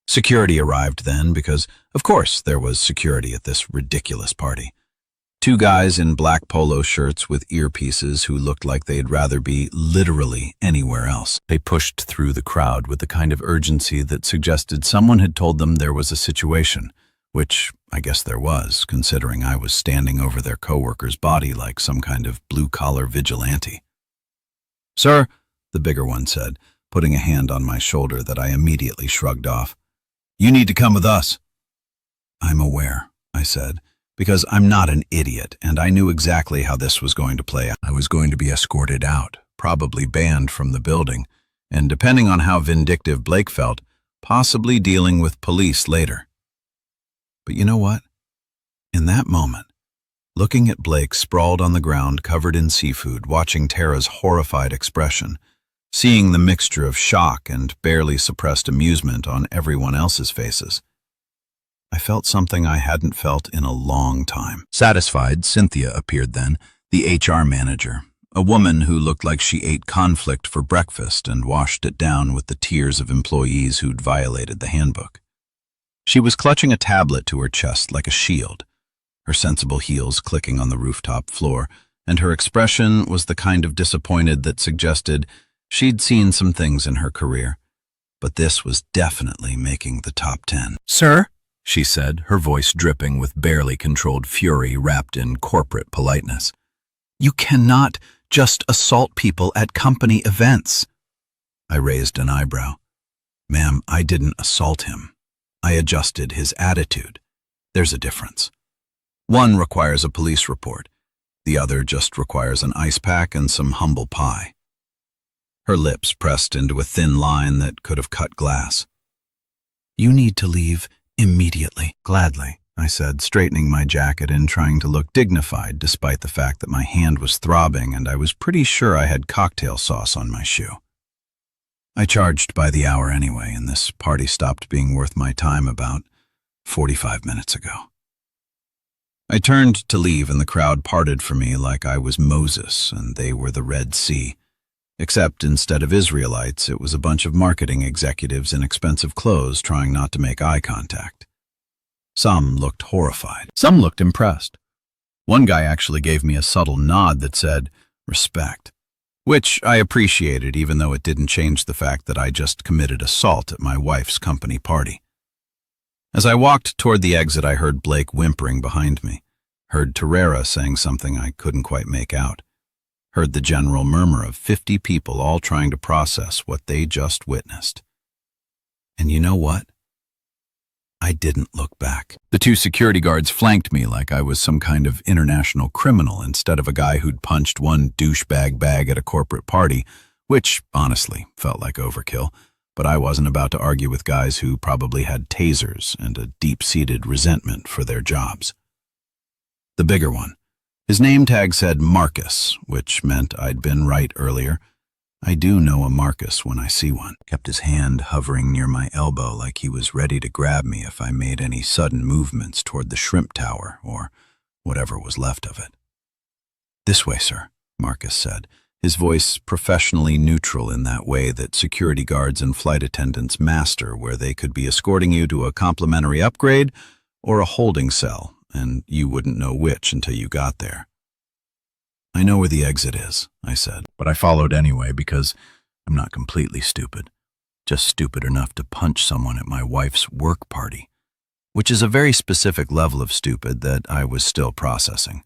Security arrived then because, of course, there was security at this ridiculous party. 2 guys in black polo shirts with earpieces who looked like they'd rather be literally anywhere else. They pushed through the crowd with the kind of urgency that suggested someone had told them there was a situation, which I guess there was, considering I was standing over their coworker's body like some kind of blue-collar vigilante. "Sir," the bigger one said, putting a hand on my shoulder that I immediately shrugged off. "You need to come with us." "I'm aware," I said, because I'm not an idiot, and I knew exactly how this was going to play out. I was going to be escorted out, probably banned from the building, and depending on how vindictive Blake felt, possibly dealing with police later. But you know what? In that moment, looking at Blake sprawled on the ground covered in seafood, watching Tara's horrified expression, seeing the mixture of shock and barely suppressed amusement on everyone else's faces, I felt something I hadn't felt in a long time. Satisfied, Cynthia appeared then, the HR manager, a woman who looked like she ate conflict for breakfast and washed it down with the tears of employees who'd violated the handbook. She was clutching a tablet to her chest like a shield, her sensible heels clicking on the rooftop floor, and her expression was the kind of disappointed that suggested she'd seen some things in her career, but this was definitely making the top 10. "Sir?" she said, her voice dripping with barely controlled fury wrapped in corporate politeness. "You cannot just assault people at company events." I raised an eyebrow. "Ma'am, I didn't assault him. I adjusted his attitude. There's a difference. One requires a police report. The other just requires an ice pack and some humble pie." Her lips pressed into a thin line that could have cut glass. "You need to leave immediately." "Gladly," I said, straightening my jacket and trying to look dignified despite the fact that my hand was throbbing and I was pretty sure I had cocktail sauce on my shoe. I charged by the hour anyway, and this party stopped being worth my time about 45 minutes ago. I turned to leave and the crowd parted for me like I was Moses and they were the Red Sea. Except instead of Israelites, it was a bunch of marketing executives in expensive clothes trying not to make eye contact. Some looked horrified. Some looked impressed. One guy actually gave me a subtle nod that said, "Respect," which I appreciated even though it didn't change the fact that I just committed assault at my wife's company party. As I walked toward the exit, I heard Blake whimpering behind me, heard Terrera saying something I couldn't quite make out. Heard the general murmur of 50 people all trying to process what they just witnessed. And you know what? I didn't look back. The 2 security guards flanked me like I was some kind of international criminal instead of a guy who'd punched one douchebag bag at a corporate party, which, honestly, felt like overkill, but I wasn't about to argue with guys who probably had tasers and a deep-seated resentment for their jobs. The bigger one. His name tag said Marcus, which meant I'd been right earlier. I do know a Marcus when I see one. Kept his hand hovering near my elbow like he was ready to grab me if I made any sudden movements toward the shrimp tower or whatever was left of it. "This way, sir," Marcus said, his voice professionally neutral in that way that security guards and flight attendants master, where they could be escorting you to a complimentary upgrade or a holding cell, and you wouldn't know which until you got there. "I know where the exit is," I said, but I followed anyway because I'm not completely stupid, just stupid enough to punch someone at my wife's work party, which is a very specific level of stupid that I was still processing.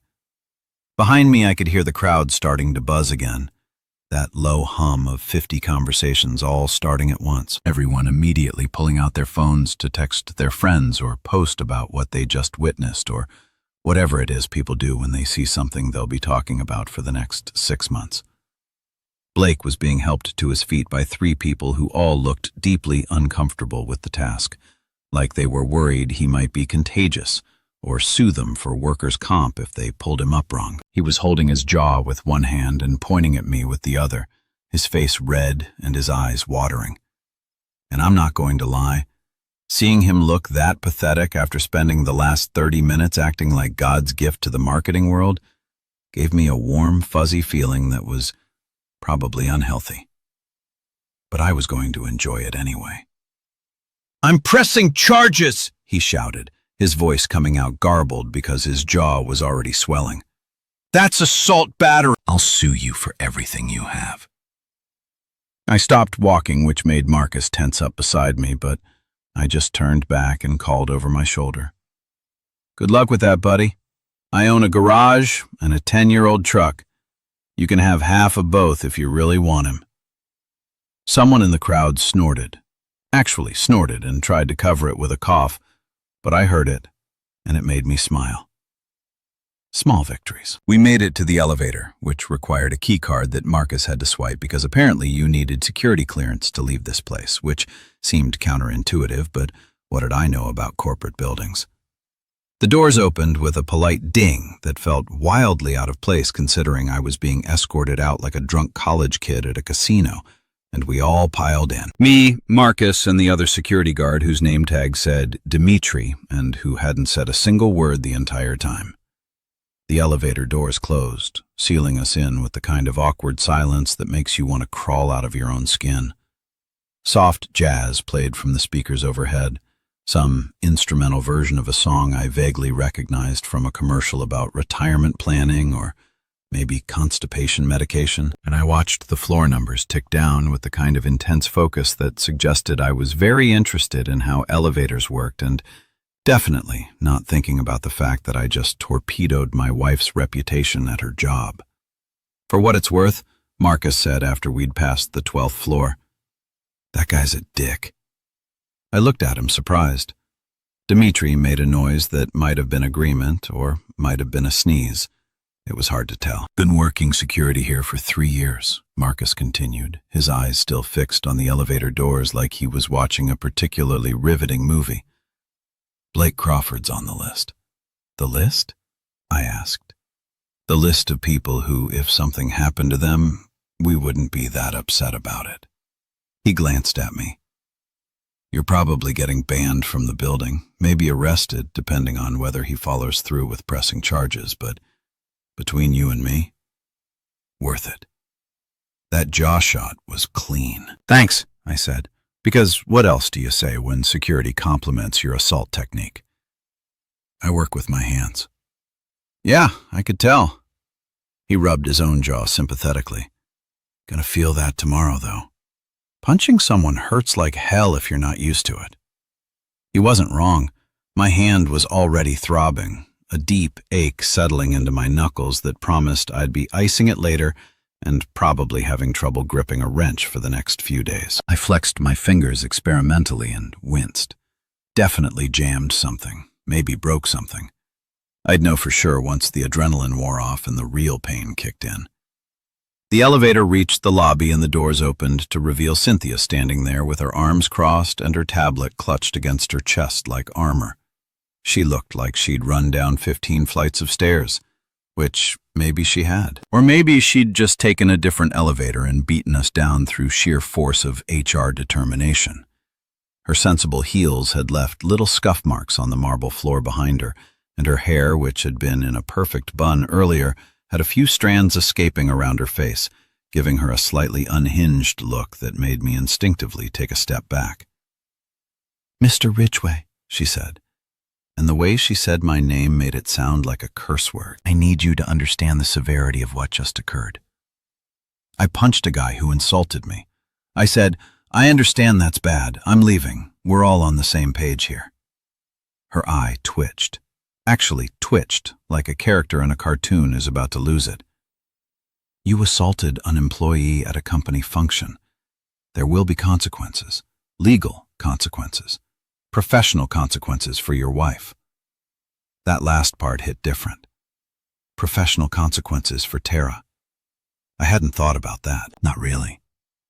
Behind me, I could hear the crowd starting to buzz again, that low hum of 50 conversations all starting at once, everyone immediately pulling out their phones to text their friends or post about what they just witnessed or whatever it is people do when they see something they'll be talking about for the next 6 months. Blake was being helped to his feet by 3 people who all looked deeply uncomfortable with the task, like they were worried he might be contagious or sue them for workers' comp if they pulled him up wrong. He was holding his jaw with one hand and pointing at me with the other, his face red and his eyes watering. And I'm not going to lie, seeing him look that pathetic after spending the last 30 minutes acting like God's gift to the marketing world gave me a warm, fuzzy feeling that was probably unhealthy. But I was going to enjoy it anyway. "I'm pressing charges!" he shouted, his voice coming out garbled because his jaw was already swelling. "That's assault battery! I'll sue you for everything you have." I stopped walking, which made Marcus tense up beside me, but I just turned back and called over my shoulder. "Good luck with that, buddy. I own a garage and a 10-year-old truck. You can have half of both if you really want him." Someone in the crowd snorted, actually snorted, and tried to cover it with a cough, but I heard it, and it made me smile. Small victories. We made it to the elevator, which required a key card that Marcus had to swipe because apparently you needed security clearance to leave this place, which seemed counterintuitive, but what did I know about corporate buildings? The doors opened with a polite ding that felt wildly out of place considering I was being escorted out like a drunk college kid at a casino, and we all piled in. Me, Marcus, and the other security guard whose name tag said Dimitri and who hadn't said a single word the entire time. The elevator doors closed, sealing us in with the kind of awkward silence that makes you want to crawl out of your own skin. Soft jazz played from the speakers overhead, some instrumental version of a song I vaguely recognized from a commercial about retirement planning or maybe constipation medication, and I watched the floor numbers tick down with the kind of intense focus that suggested I was very interested in how elevators worked and definitely not thinking about the fact that I just torpedoed my wife's reputation at her job. "For what it's worth," Marcus said after we'd passed the 12th floor, "that guy's a dick." I looked at him surprised. Dimitri made a noise that might have been agreement or might have been a sneeze. It was hard to tell. "Been working security here for 3 years, Marcus continued, his eyes still fixed on the elevator doors like he was watching a particularly riveting movie. "Blake Crawford's on the list." "The list?" I asked. "The list of people who, if something happened to them, we wouldn't be that upset about it." He glanced at me. "You're probably getting banned from the building, maybe arrested, depending on whether he follows through with pressing charges, but between you and me, worth it." That jaw shot was clean. "Thanks," I said, because what else do you say when security compliments your assault technique? "I work with my hands." "Yeah, I could tell." He rubbed his own jaw sympathetically. "Gonna feel that tomorrow, though. Punching someone hurts like hell if you're not used to it." He wasn't wrong. My hand was already throbbing, a deep ache settling into my knuckles that promised I'd be icing it later and probably having trouble gripping a wrench for the next few days. I flexed my fingers experimentally and winced. Definitely jammed something, maybe broke something. I'd know for sure once the adrenaline wore off and the real pain kicked in. The elevator reached the lobby and the doors opened to reveal Cynthia standing there with her arms crossed and her tablet clutched against her chest like armor. She looked like she'd run down 15 flights of stairs, which maybe she had. Or maybe she'd just taken a different elevator and beaten us down through sheer force of HR determination. Her sensible heels had left little scuff marks on the marble floor behind her, and her hair, which had been in a perfect bun earlier, had a few strands escaping around her face, giving her a slightly unhinged look that made me instinctively take a step back. "Mr. Ridgway," she said, and the way she said my name made it sound like a curse word. "I need you to understand the severity of what just occurred. I punched a guy who insulted me. I said, 'I understand that's bad. I'm leaving. We're all on the same page here.'" Her eye twitched. Actually twitched, like a character in a cartoon is about to lose it. "You assaulted an employee at a company function. There will be consequences. Legal consequences. Professional consequences for your wife." That last part hit different. Professional consequences for Tara. I hadn't thought about that. Not really.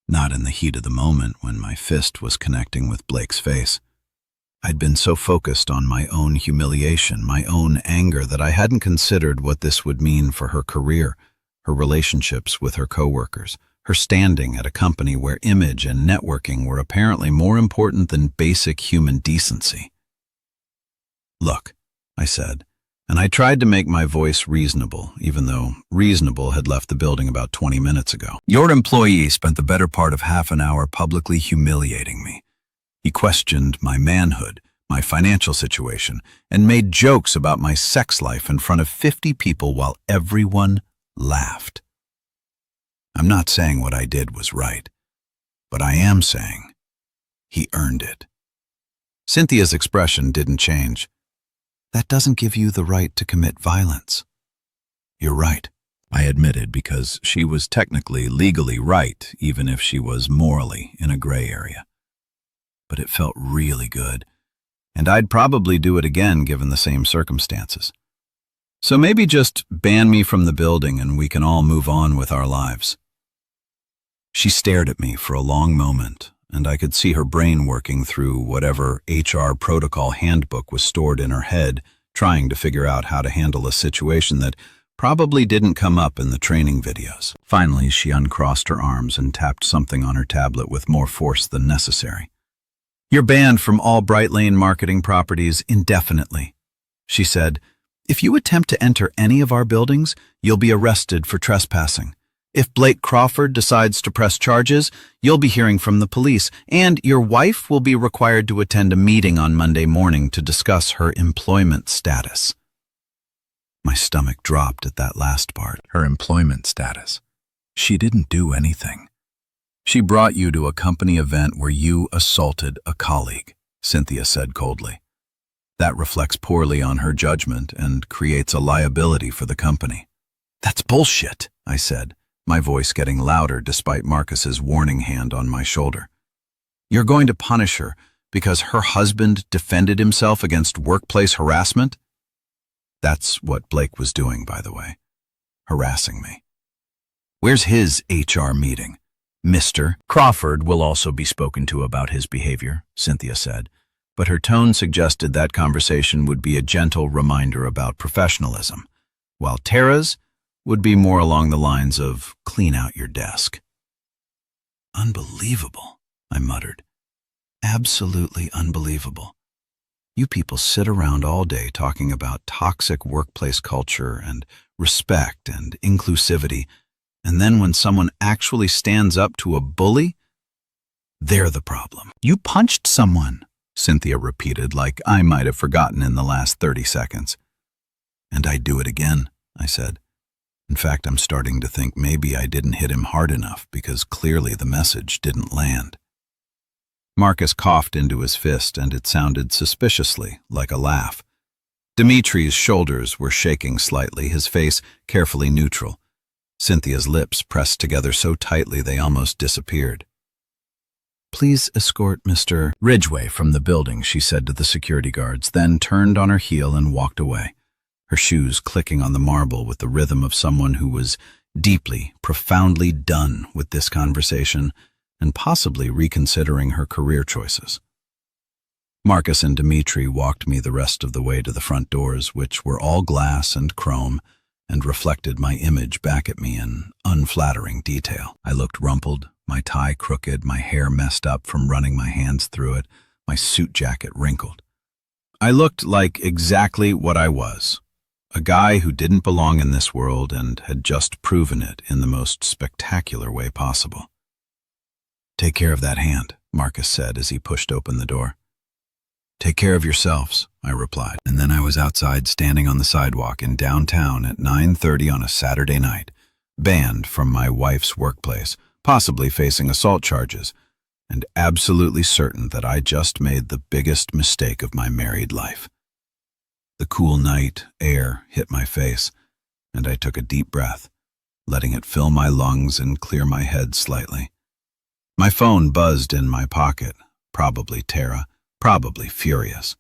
Not in the heat of the moment when my fist was connecting with Blake's face. I'd been so focused on my own humiliation, my own anger, that I hadn't considered what this would mean for her career, her relationships with her coworkers, her standing at a company where image and networking were apparently more important than basic human decency. "Look," I said, and I tried to make my voice reasonable, even though reasonable had left the building about 20 minutes ago. "Your employee spent the better part of half an hour publicly humiliating me. He questioned my manhood, my financial situation, and made jokes about my sex life in front of 50 people while everyone laughed. I'm not saying what I did was right, but I am saying he earned it." Cynthia's expression didn't change. "That doesn't give you the right to commit violence." "You're right," I admitted, because she was technically legally right, even if she was morally in a gray area. But it felt really good, and I'd probably do it again given the same circumstances. So maybe just ban me from the building and we can all move on with our lives. She stared at me for a long moment, and I could see her brain working through whatever HR protocol handbook was stored in her head, trying to figure out how to handle a situation that probably didn't come up in the training videos. Finally, she uncrossed her arms and tapped something on her tablet with more force than necessary. "You're banned from all Bright Lane marketing properties indefinitely," she said. "If you attempt to enter any of our buildings, you'll be arrested for trespassing. If Blake Crawford decides to press charges, you'll be hearing from the police, and your wife will be required to attend a meeting on Monday morning to discuss her employment status." My stomach dropped at that last part. Her employment status. She didn't do anything. "She brought you to a company event where you assaulted a colleague," Cynthia said coldly. "That reflects poorly on her judgment and creates a liability for the company." "That's bullshit," I said, my voice getting louder despite Marcus's warning hand on my shoulder. "You're going to punish her because her husband defended himself against workplace harassment?" That's what Blake was doing, by the way. Harassing me. "Where's his HR meeting?" "Mr. Crawford will also be spoken to about his behavior," Cynthia said, but her tone suggested that conversation would be a gentle reminder about professionalism, while Tara's would be more along the lines of clean out your desk. "Unbelievable," I muttered. "Absolutely unbelievable. You people sit around all day talking about toxic workplace culture and respect and inclusivity, and then when someone actually stands up to a bully, they're the problem." "You punched someone," Cynthia repeated like I might have forgotten in the last 30 seconds. "And I'd do it again," I said. "In fact, I'm starting to think maybe I didn't hit him hard enough because clearly the message didn't land." Marcus coughed into his fist, and it sounded suspiciously like a laugh. Dimitri's shoulders were shaking slightly, his face carefully neutral. Cynthia's lips pressed together so tightly they almost disappeared. "Please escort Mr. Ridgway from the building," she said to the security guards, then turned on her heel and walked away, her shoes clicking on the marble with the rhythm of someone who was deeply, profoundly done with this conversation and possibly reconsidering her career choices. Marcus and Dimitri walked me the rest of the way to the front doors, which were all glass and chrome, and reflected my image back at me in unflattering detail. I looked rumpled, my tie crooked, my hair messed up from running my hands through it, my suit jacket wrinkled. I looked like exactly what I was, A guy who didn't belong in this world and had just proven it in the most spectacular way possible. "Take care of that hand," Marcus said as he pushed open the door. "Take care of yourselves," I replied, and then I was outside standing on the sidewalk in downtown at 9:30 on a Saturday night, banned from my wife's workplace, possibly facing assault charges, and absolutely certain that I just made the biggest mistake of my married life. The cool night air hit my face, and I took a deep breath, letting it fill my lungs and clear my head slightly. My phone buzzed in my pocket, probably Tara, probably furious,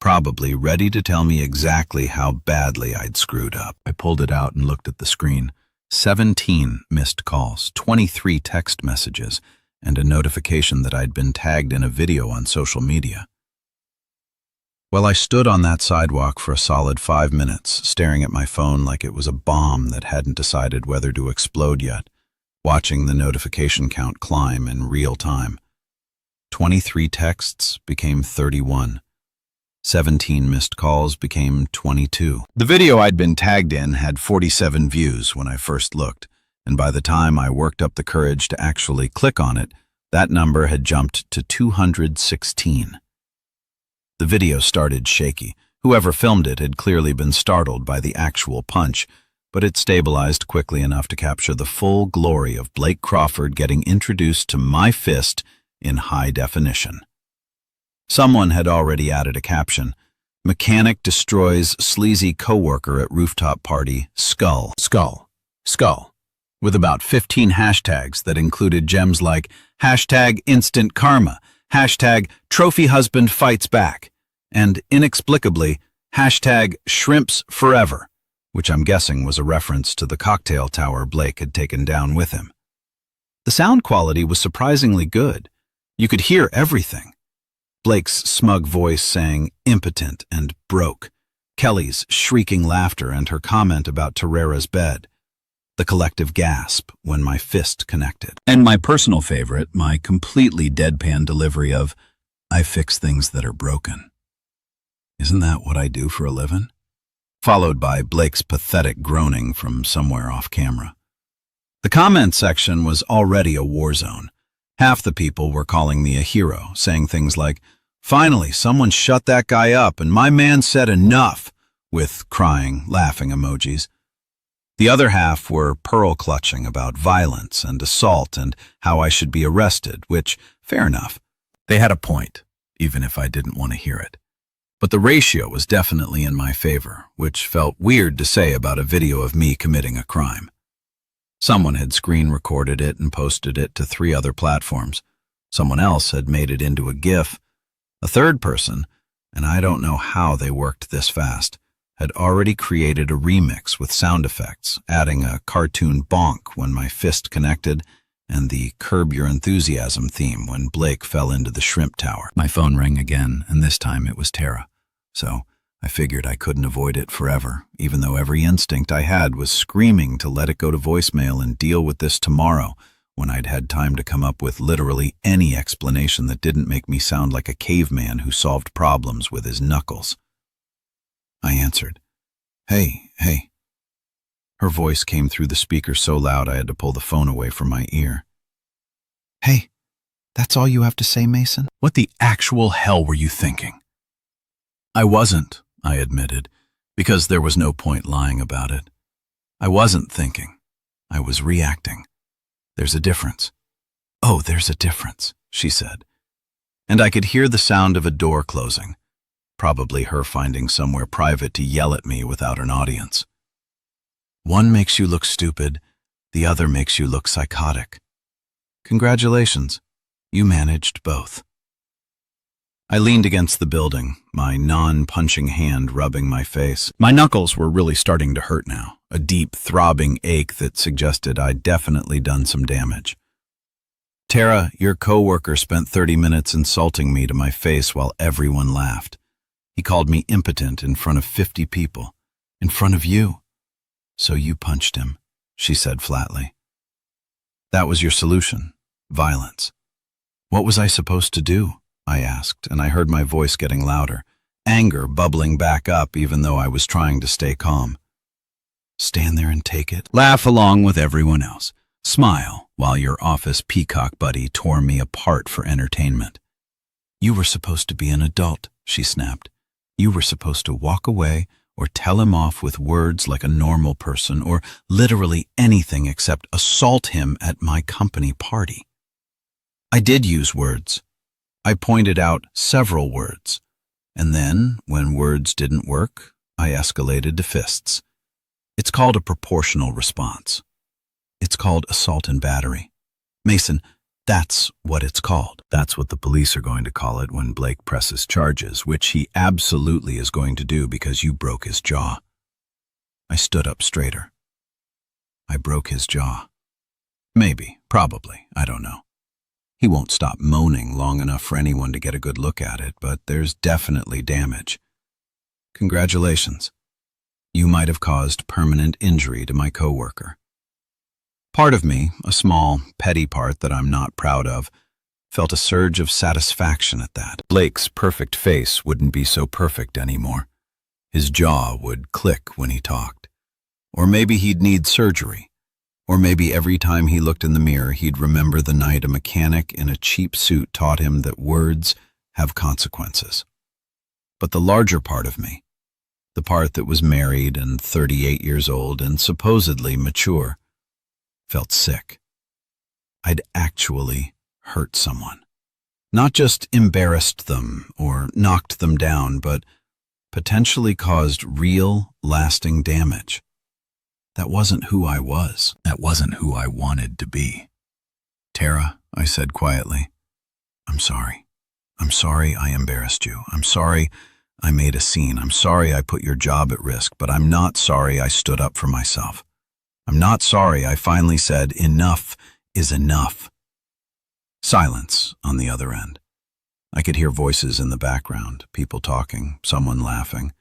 probably ready to tell me exactly how badly I'd screwed up. I pulled it out and looked at the screen. 17 missed calls, 23 text messages, and a notification that I'd been tagged in a video on social media. Well, I stood on that sidewalk for a solid 5 minutes, staring at my phone like it was a bomb that hadn't decided whether to explode yet, watching the notification count climb in real time. 23 texts became 31. 17 missed calls became 22. The video I'd been tagged in had 47 views when I first looked, and by the time I worked up the courage to actually click on it, that number had jumped to 216. The video started shaky. Whoever filmed it had clearly been startled by the actual punch, but it stabilized quickly enough to capture the full glory of Blake Crawford getting introduced to my fist in high definition. Someone had already added a caption: "Mechanic destroys sleazy coworker at rooftop party, skull, skull, skull," with about 15 hashtags that included gems like hashtag instant karma, hashtag trophy husband fights back, and inexplicably, hashtag shrimps forever, which I'm guessing was a reference to the cocktail tower Blake had taken down with him. The sound quality was surprisingly good. You could hear everything. Blake's smug voice saying impotent and broke, Kelly's shrieking laughter and her comment about Terrera's bed, the collective gasp when my fist connected. And my personal favorite, my completely deadpan delivery of, "I fix things that are broken. Isn't that what I do for a living?" Followed by Blake's pathetic groaning from somewhere off camera. The comment section was already a war zone. Half the people were calling me a hero, saying things like, "Finally, someone shut that guy up, and my man said enough," with crying, laughing emojis. The other half were pearl-clutching about violence and assault and how I should be arrested, which, fair enough. They had a point, even if I didn't want to hear it. But the ratio was definitely in my favor, which felt weird to say about a video of me committing a crime. Someone had screen recorded it and posted it to 3 other platforms. Someone else had made it into a GIF. A third person, and I don't know how they worked this fast, had already created a remix with sound effects, adding a cartoon bonk when my fist connected and the Curb Your Enthusiasm theme when Blake fell into the shrimp tower. My phone rang again, and this time it was Tara. So I figured I couldn't avoid it forever, even though every instinct I had was screaming to let it go to voicemail and deal with this tomorrow, when I'd had time to come up with literally any explanation that didn't make me sound like a caveman who solved problems with his knuckles. I answered. Hey. Her voice came through the speaker so loud I had to pull the phone away from my ear. "Hey, that's all you have to say, Mason? What the actual hell were you thinking?" "I wasn't," I admitted, because there was no point lying about it. "I wasn't thinking. I was reacting. There's a difference." "Oh, there's a difference," she said. And I could hear the sound of a door closing, probably her finding somewhere private to yell at me without an audience. "One makes you look stupid, the other makes you look psychotic. Congratulations, you managed both." I leaned against the building, my non-punching hand rubbing my face. My knuckles were really starting to hurt now, a deep, throbbing ache that suggested I'd definitely done some damage. "Tara, your coworker spent 30 minutes insulting me to my face while everyone laughed. He called me impotent in front of 50 people. In front of you. So you punched him," she said flatly. "That was your solution, violence. What was I supposed to do?" I asked, and I heard my voice getting louder, anger bubbling back up even though I was trying to stay calm. Stand there and take it. Laugh along with everyone else. Smile while your office peacock buddy tore me apart for entertainment. You were supposed to be an adult, she snapped. You were supposed to walk away or tell him off with words like a normal person or literally anything except assault him at my company party. I did use words. I pointed out several words. And then, when words didn't work, I escalated to fists. It's called a proportional response. It's called assault and battery. Mason, that's what it's called. That's what the police are going to call it when Blake presses charges, which he absolutely is going to do because you broke his jaw. I stood up straighter. I broke his jaw. Maybe, probably, I don't know. He won't stop moaning long enough for anyone to get a good look at it, but there's definitely damage. Congratulations. You might have caused permanent injury to my coworker. Part of me, a small, petty part that I'm not proud of, felt a surge of satisfaction at that. Blake's perfect face wouldn't be so perfect anymore. His jaw would click when he talked. Or maybe he'd need surgery. Or maybe every time he looked in the mirror, he'd remember the night a mechanic in a cheap suit taught him that words have consequences. But the larger part of me, the part that was married and 38 years old and supposedly mature, felt sick. I'd actually hurt someone. Not just embarrassed them or knocked them down, but potentially caused real, lasting damage. That wasn't who I was. That wasn't who I wanted to be. Tara, I said quietly, I'm sorry. I'm sorry I embarrassed you. I'm sorry I made a scene. I'm sorry I put your job at risk, but I'm not sorry I stood up for myself. I'm not sorry I finally said enough is enough. Silence on the other end. I could hear voices in the background, people talking, someone laughing.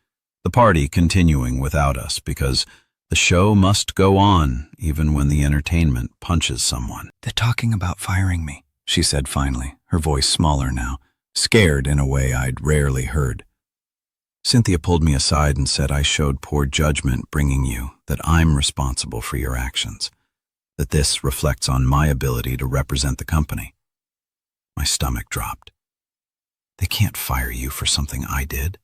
The party continuing without us because the show must go on even when the entertainment punches someone. They're talking about firing me, she said finally, her voice smaller now, scared in a way I'd rarely heard. Cynthia pulled me aside and said I showed poor judgment bringing you, that I'm responsible for your actions, that this reflects on my ability to represent the company. My stomach dropped. They can't fire you for something I did.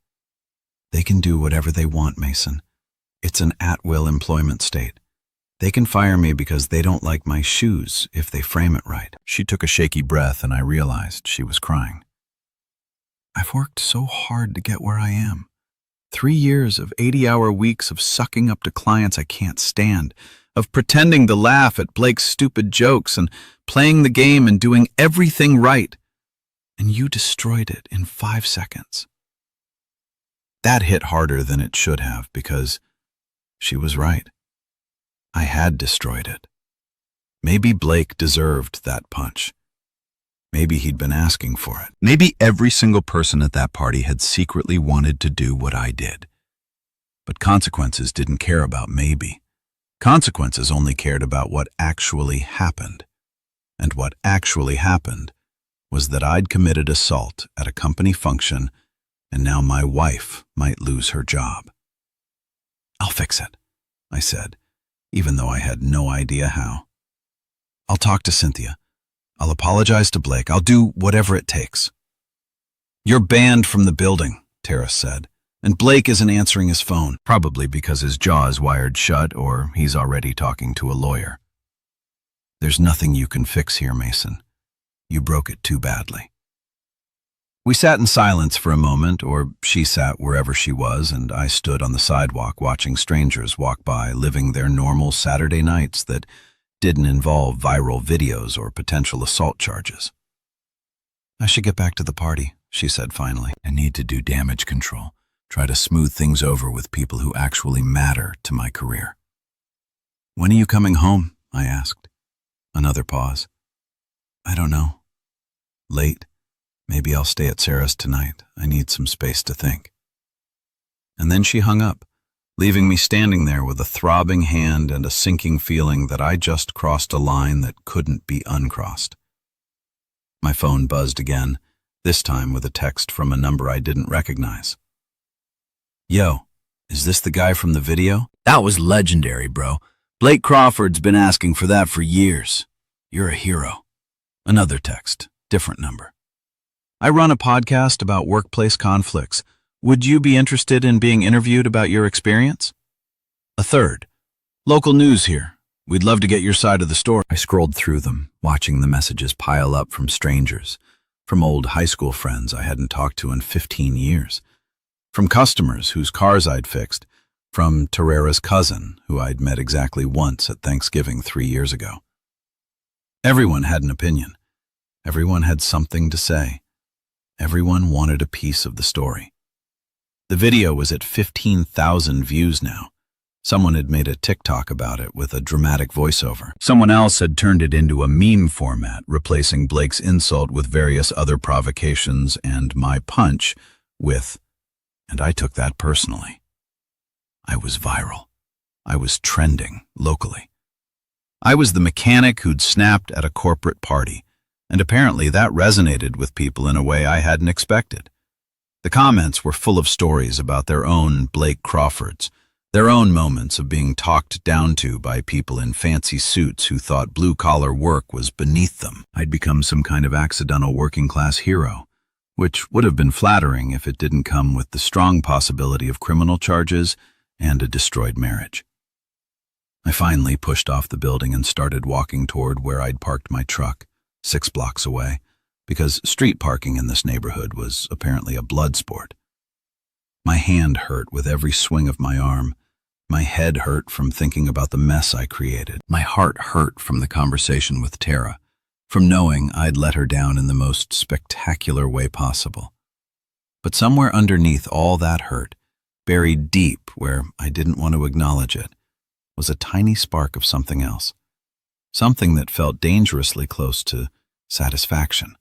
They can do whatever they want, Mason. It's an at-will employment state. They can fire me because they don't like my shoes if they frame it right. She took a shaky breath and I realized she was crying. I've worked so hard to get where I am. 3 years of 80-hour weeks of sucking up to clients I can't stand, of pretending to laugh at Blake's stupid jokes and playing the game and doing everything right. And you destroyed it in 5 seconds. That hit harder than it should have because she was right. I had destroyed it. Maybe Blake deserved that punch. Maybe he'd been asking for it. Maybe every single person at that party had secretly wanted to do what I did. But consequences didn't care about maybe. Consequences only cared about what actually happened. And what actually happened was that I'd committed assault at a company function and now my wife might lose her job. I'll fix it, I said, even though I had no idea how. I'll talk to Cynthia. I'll apologize to Blake. I'll do whatever it takes. You're banned from the building, Tara said, and Blake isn't answering his phone, probably because his jaw is wired shut or he's already talking to a lawyer. There's nothing you can fix here, Mason. You broke it too badly. We sat in silence for a moment, or she sat wherever she was, and I stood on the sidewalk watching strangers walk by, living their normal Saturday nights that didn't involve viral videos or potential assault charges. I should get back to the party, she said finally. I need to do damage control, try to smooth things over with people who actually matter to my career. When are you coming home? I asked. Another pause. I don't know. Late. Maybe I'll stay at Sarah's tonight. I need some space to think. And then she hung up, leaving me standing there with a throbbing hand and a sinking feeling that I just crossed a line that couldn't be uncrossed. My phone buzzed again, this time with a text from a number I didn't recognize. Yo, is this the guy from the video? That was legendary, bro. Blake Crawford's been asking for that for years. You're a hero. Another text, different number. I run a podcast about workplace conflicts. Would you be interested in being interviewed about your experience? A third. Local news here. We'd love to get your side of the story. I scrolled through them, watching the messages pile up from strangers, from old high school friends I hadn't talked to in 15 years, from customers whose cars I'd fixed, from Terrera's cousin, who I'd met exactly once at Thanksgiving 3 years ago. Everyone had an opinion. Everyone had something to say. Everyone wanted a piece of the story. The video was at 15,000 views now. Someone had made a TikTok about it with a dramatic voiceover. Someone else had turned it into a meme format, replacing Blake's insult with various other provocations and my punch with, and I took that personally. I was viral. I was trending locally. I was the mechanic who'd snapped at a corporate party, and apparently that resonated with people in a way I hadn't expected. The comments were full of stories about their own Blake Crawfords, their own moments of being talked down to by people in fancy suits who thought blue-collar work was beneath them. I'd become some kind of accidental working-class hero, which would have been flattering if it didn't come with the strong possibility of criminal charges and a destroyed marriage. I finally pushed off the building and started walking toward where I'd parked my truck, 6 blocks away, because street parking in this neighborhood was apparently a blood sport. My hand hurt with every swing of my arm. My head hurt from thinking about the mess I created. My heart hurt from the conversation with Tara, from knowing I'd let her down in the most spectacular way possible. But somewhere underneath all that hurt, buried deep where I didn't want to acknowledge it, was a tiny spark of something else. Something that felt dangerously close to satisfaction.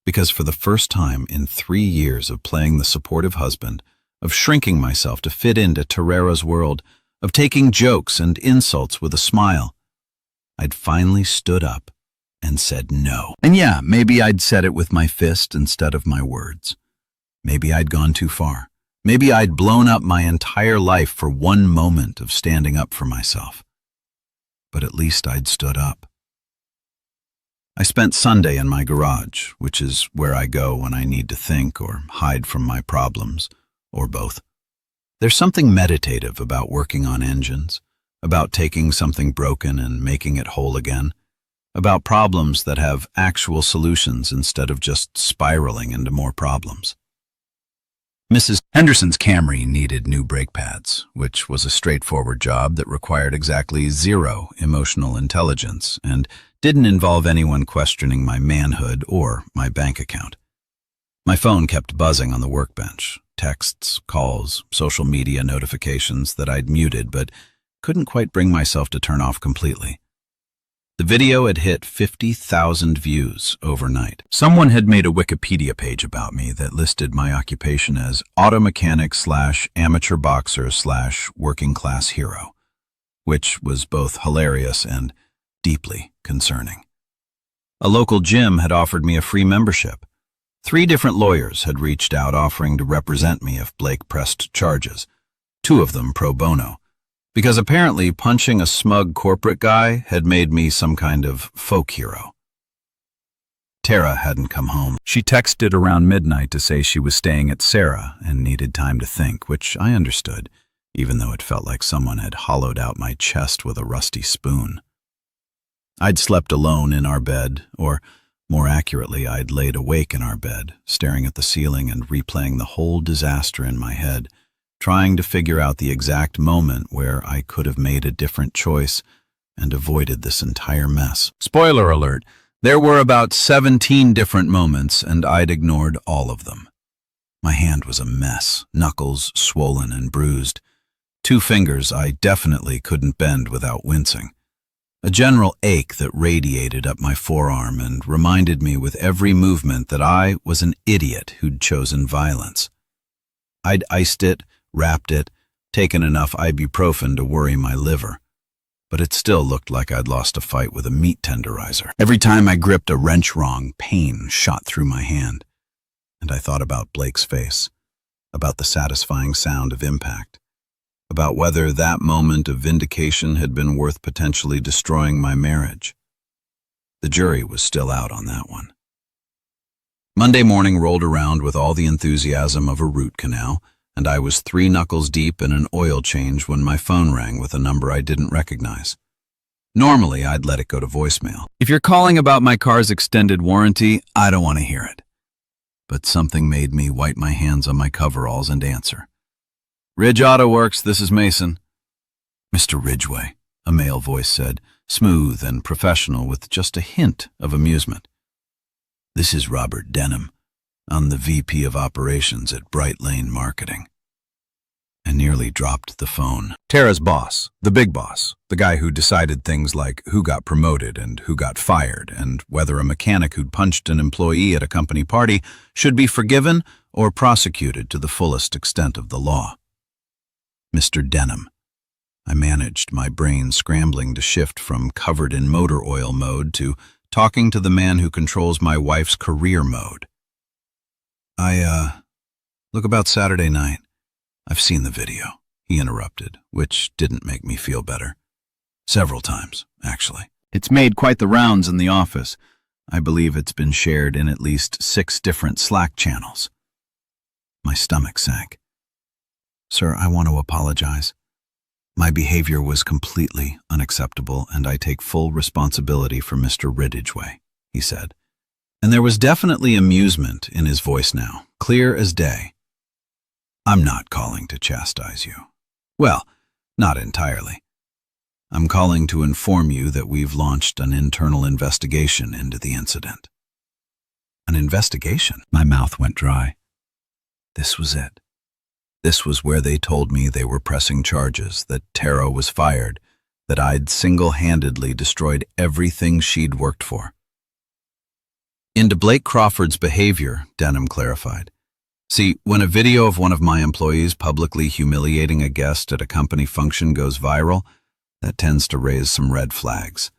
Because for the first time in 3 years of playing the supportive husband, of shrinking myself to fit into Terrera's world, of taking jokes and insults with a smile, I'd finally stood up and said no. And yeah, maybe I'd said it with my fist instead of my words. Maybe I'd gone too far. Maybe I'd blown up my entire life for one moment of standing up for myself. But at least I'd stood up. I spent Sunday in my garage, which is where I go when I need to think or hide from my problems, or both. There's something meditative about working on engines, about taking something broken and making it whole again, about problems that have actual solutions instead of just spiraling into more problems. Mrs. Henderson's Camry needed new brake pads, which was a straightforward job that required exactly 0 emotional intelligence and didn't involve anyone questioning my manhood or my bank account. My phone kept buzzing on the workbench, texts, calls, social media notifications that I'd muted but couldn't quite bring myself to turn off completely. The video had hit 50,000 views overnight. Someone had made a Wikipedia page about me that listed my occupation as auto mechanic / amateur boxer / working class hero, which was both hilarious and deeply concerning. A local gym had offered me a free membership. 3 different lawyers had reached out offering to represent me if Blake pressed charges, 2 of them pro bono, because apparently punching a smug corporate guy had made me some kind of folk hero. Tara hadn't come home. She texted around midnight to say she was staying at Sarah and needed time to think, which I understood, even though it felt like someone had hollowed out my chest with a rusty spoon. I'd slept alone in our bed, or more accurately, I'd laid awake in our bed, staring at the ceiling and replaying the whole disaster in my head, trying to figure out the exact moment where I could have made a different choice and avoided this entire mess. Spoiler alert, there were about 17 different moments and I'd ignored all of them. My hand was a mess, knuckles swollen and bruised. 2 fingers I definitely couldn't bend without wincing. A general ache that radiated up my forearm and reminded me with every movement that I was an idiot who'd chosen violence. I'd iced it, wrapped it, taken enough ibuprofen to worry my liver, but it still looked like I'd lost a fight with a meat tenderizer. Every time I gripped a wrench wrong, pain shot through my hand, and I thought about Blake's face. about the satisfying sound of impact, about whether that moment of vindication had been worth potentially destroying my marriage. The jury was still out on that one. Monday morning rolled around with all the enthusiasm of a root canal, and I was 3 knuckles deep in an oil change when my phone rang with a number I didn't recognize. Normally, I'd let it go to voicemail. If you're calling about my car's extended warranty, I don't want to hear it. But something made me wipe my hands on my coveralls and answer. Ridge Auto Works, this is Mason. Mr. Ridgway, a male voice said, smooth and professional with just a hint of amusement. This is Robert Denham. I'm the VP of Operations at Bright Lane Marketing. I nearly dropped the phone. Tara's boss, the big boss, the guy who decided things like who got promoted and who got fired and whether a mechanic who'd punched an employee at a company party should be forgiven or prosecuted to the fullest extent of the law. Mr. Denham. I managed, my brain scrambling to shift from covered in motor oil mode to talking to the man who controls my wife's career mode. Look about Saturday night. I've seen the video, he interrupted, which didn't make me feel better. Several times, actually. It's made quite the rounds in the office. I believe it's been shared in at least 6 different Slack channels. My stomach sank. Sir, I want to apologize. My behavior was completely unacceptable, and I take full responsibility for Mr. Ridgway, he said. And there was definitely amusement in his voice now, clear as day. I'm not calling to chastise you. Well, not entirely. I'm calling to inform you that we've launched an internal investigation into the incident. An investigation? My mouth went dry. This was it. This was where they told me they were pressing charges, that Tara was fired, that I'd single-handedly destroyed everything she'd worked for. Into Blake Crawford's behavior, Denham clarified. See, when a video of one of my employees publicly humiliating a guest at a company function goes viral, that tends to raise some red flags.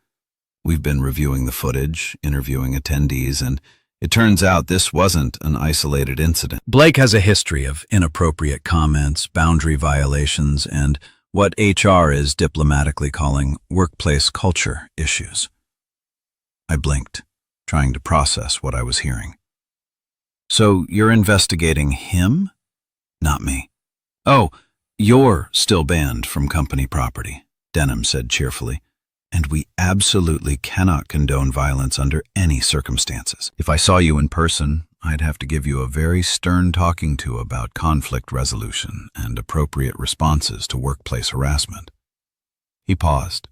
We've been reviewing the footage, interviewing attendees, and it turns out this wasn't an isolated incident. Blake has a history of inappropriate comments, boundary violations, and what HR is diplomatically calling workplace culture issues. I blinked, trying to process what I was hearing. So you're investigating him? Not me. Oh, you're still banned from company property, Denham said cheerfully. And we absolutely cannot condone violence under any circumstances. If I saw you in person, I'd have to give you a very stern talking to about conflict resolution and appropriate responses to workplace harassment. He paused.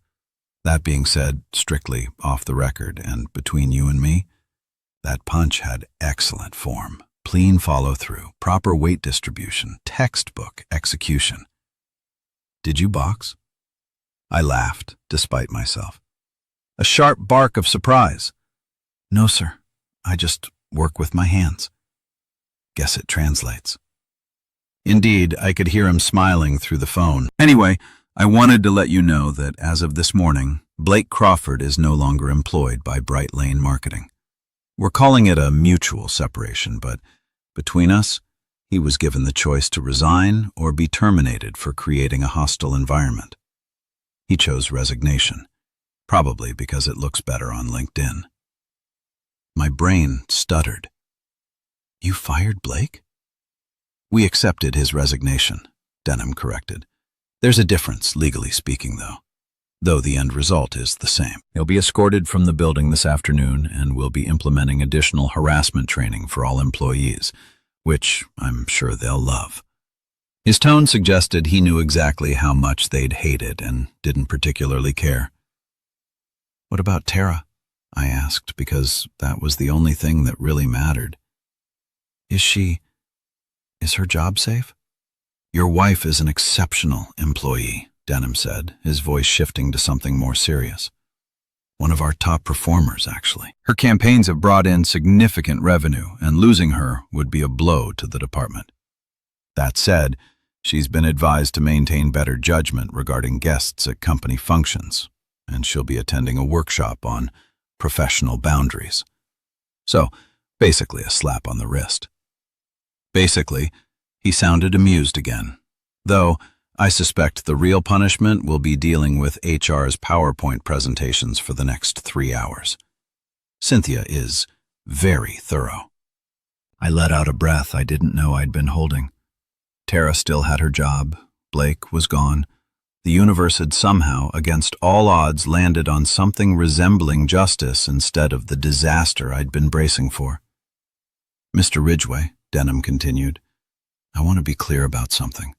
That being said, strictly off the record and between you and me, that punch had excellent form, clean follow-through, proper weight distribution, textbook execution. Did you box? I laughed, despite myself. A sharp bark of surprise. No, sir. I just work with my hands. Guess it translates. Indeed, I could hear him smiling through the phone. Anyway, I wanted to let you know that as of this morning, Blake Crawford is no longer employed by Bright Lane Marketing. We're calling it a mutual separation, but between us, he was given the choice to resign or be terminated for creating a hostile environment. He chose resignation, probably because it looks better on LinkedIn. My brain stuttered. You fired Blake? We accepted his resignation, Denham corrected. There's a difference, legally speaking, though the end result is the same. He'll be escorted from the building this afternoon, and we'll be implementing additional harassment training for all employees, which I'm sure they'll love. His tone suggested he knew exactly how much they'd hate it and didn't particularly care. What about Tara? I asked, because that was the only thing that really mattered. Is her job safe? Your wife is an exceptional employee, Denham said, his voice shifting to something more serious. One of our top performers, actually. Her campaigns have brought in significant revenue, and losing her would be a blow to the department. That said, she's been advised to maintain better judgment regarding guests at company functions, and she'll be attending a workshop on professional boundaries. So, basically a slap on the wrist. Basically, He sounded amused again, though I suspect the real punishment will be dealing with HR's PowerPoint presentations for the next 3 hours. Cynthia is very thorough. I let out a breath I didn't know I'd been holding. Tara still had her job. Blake was gone. The universe had somehow, against all odds, landed on something resembling justice instead of the disaster I'd been bracing for. Mr. Ridgway, Denham continued, I want to be clear about something.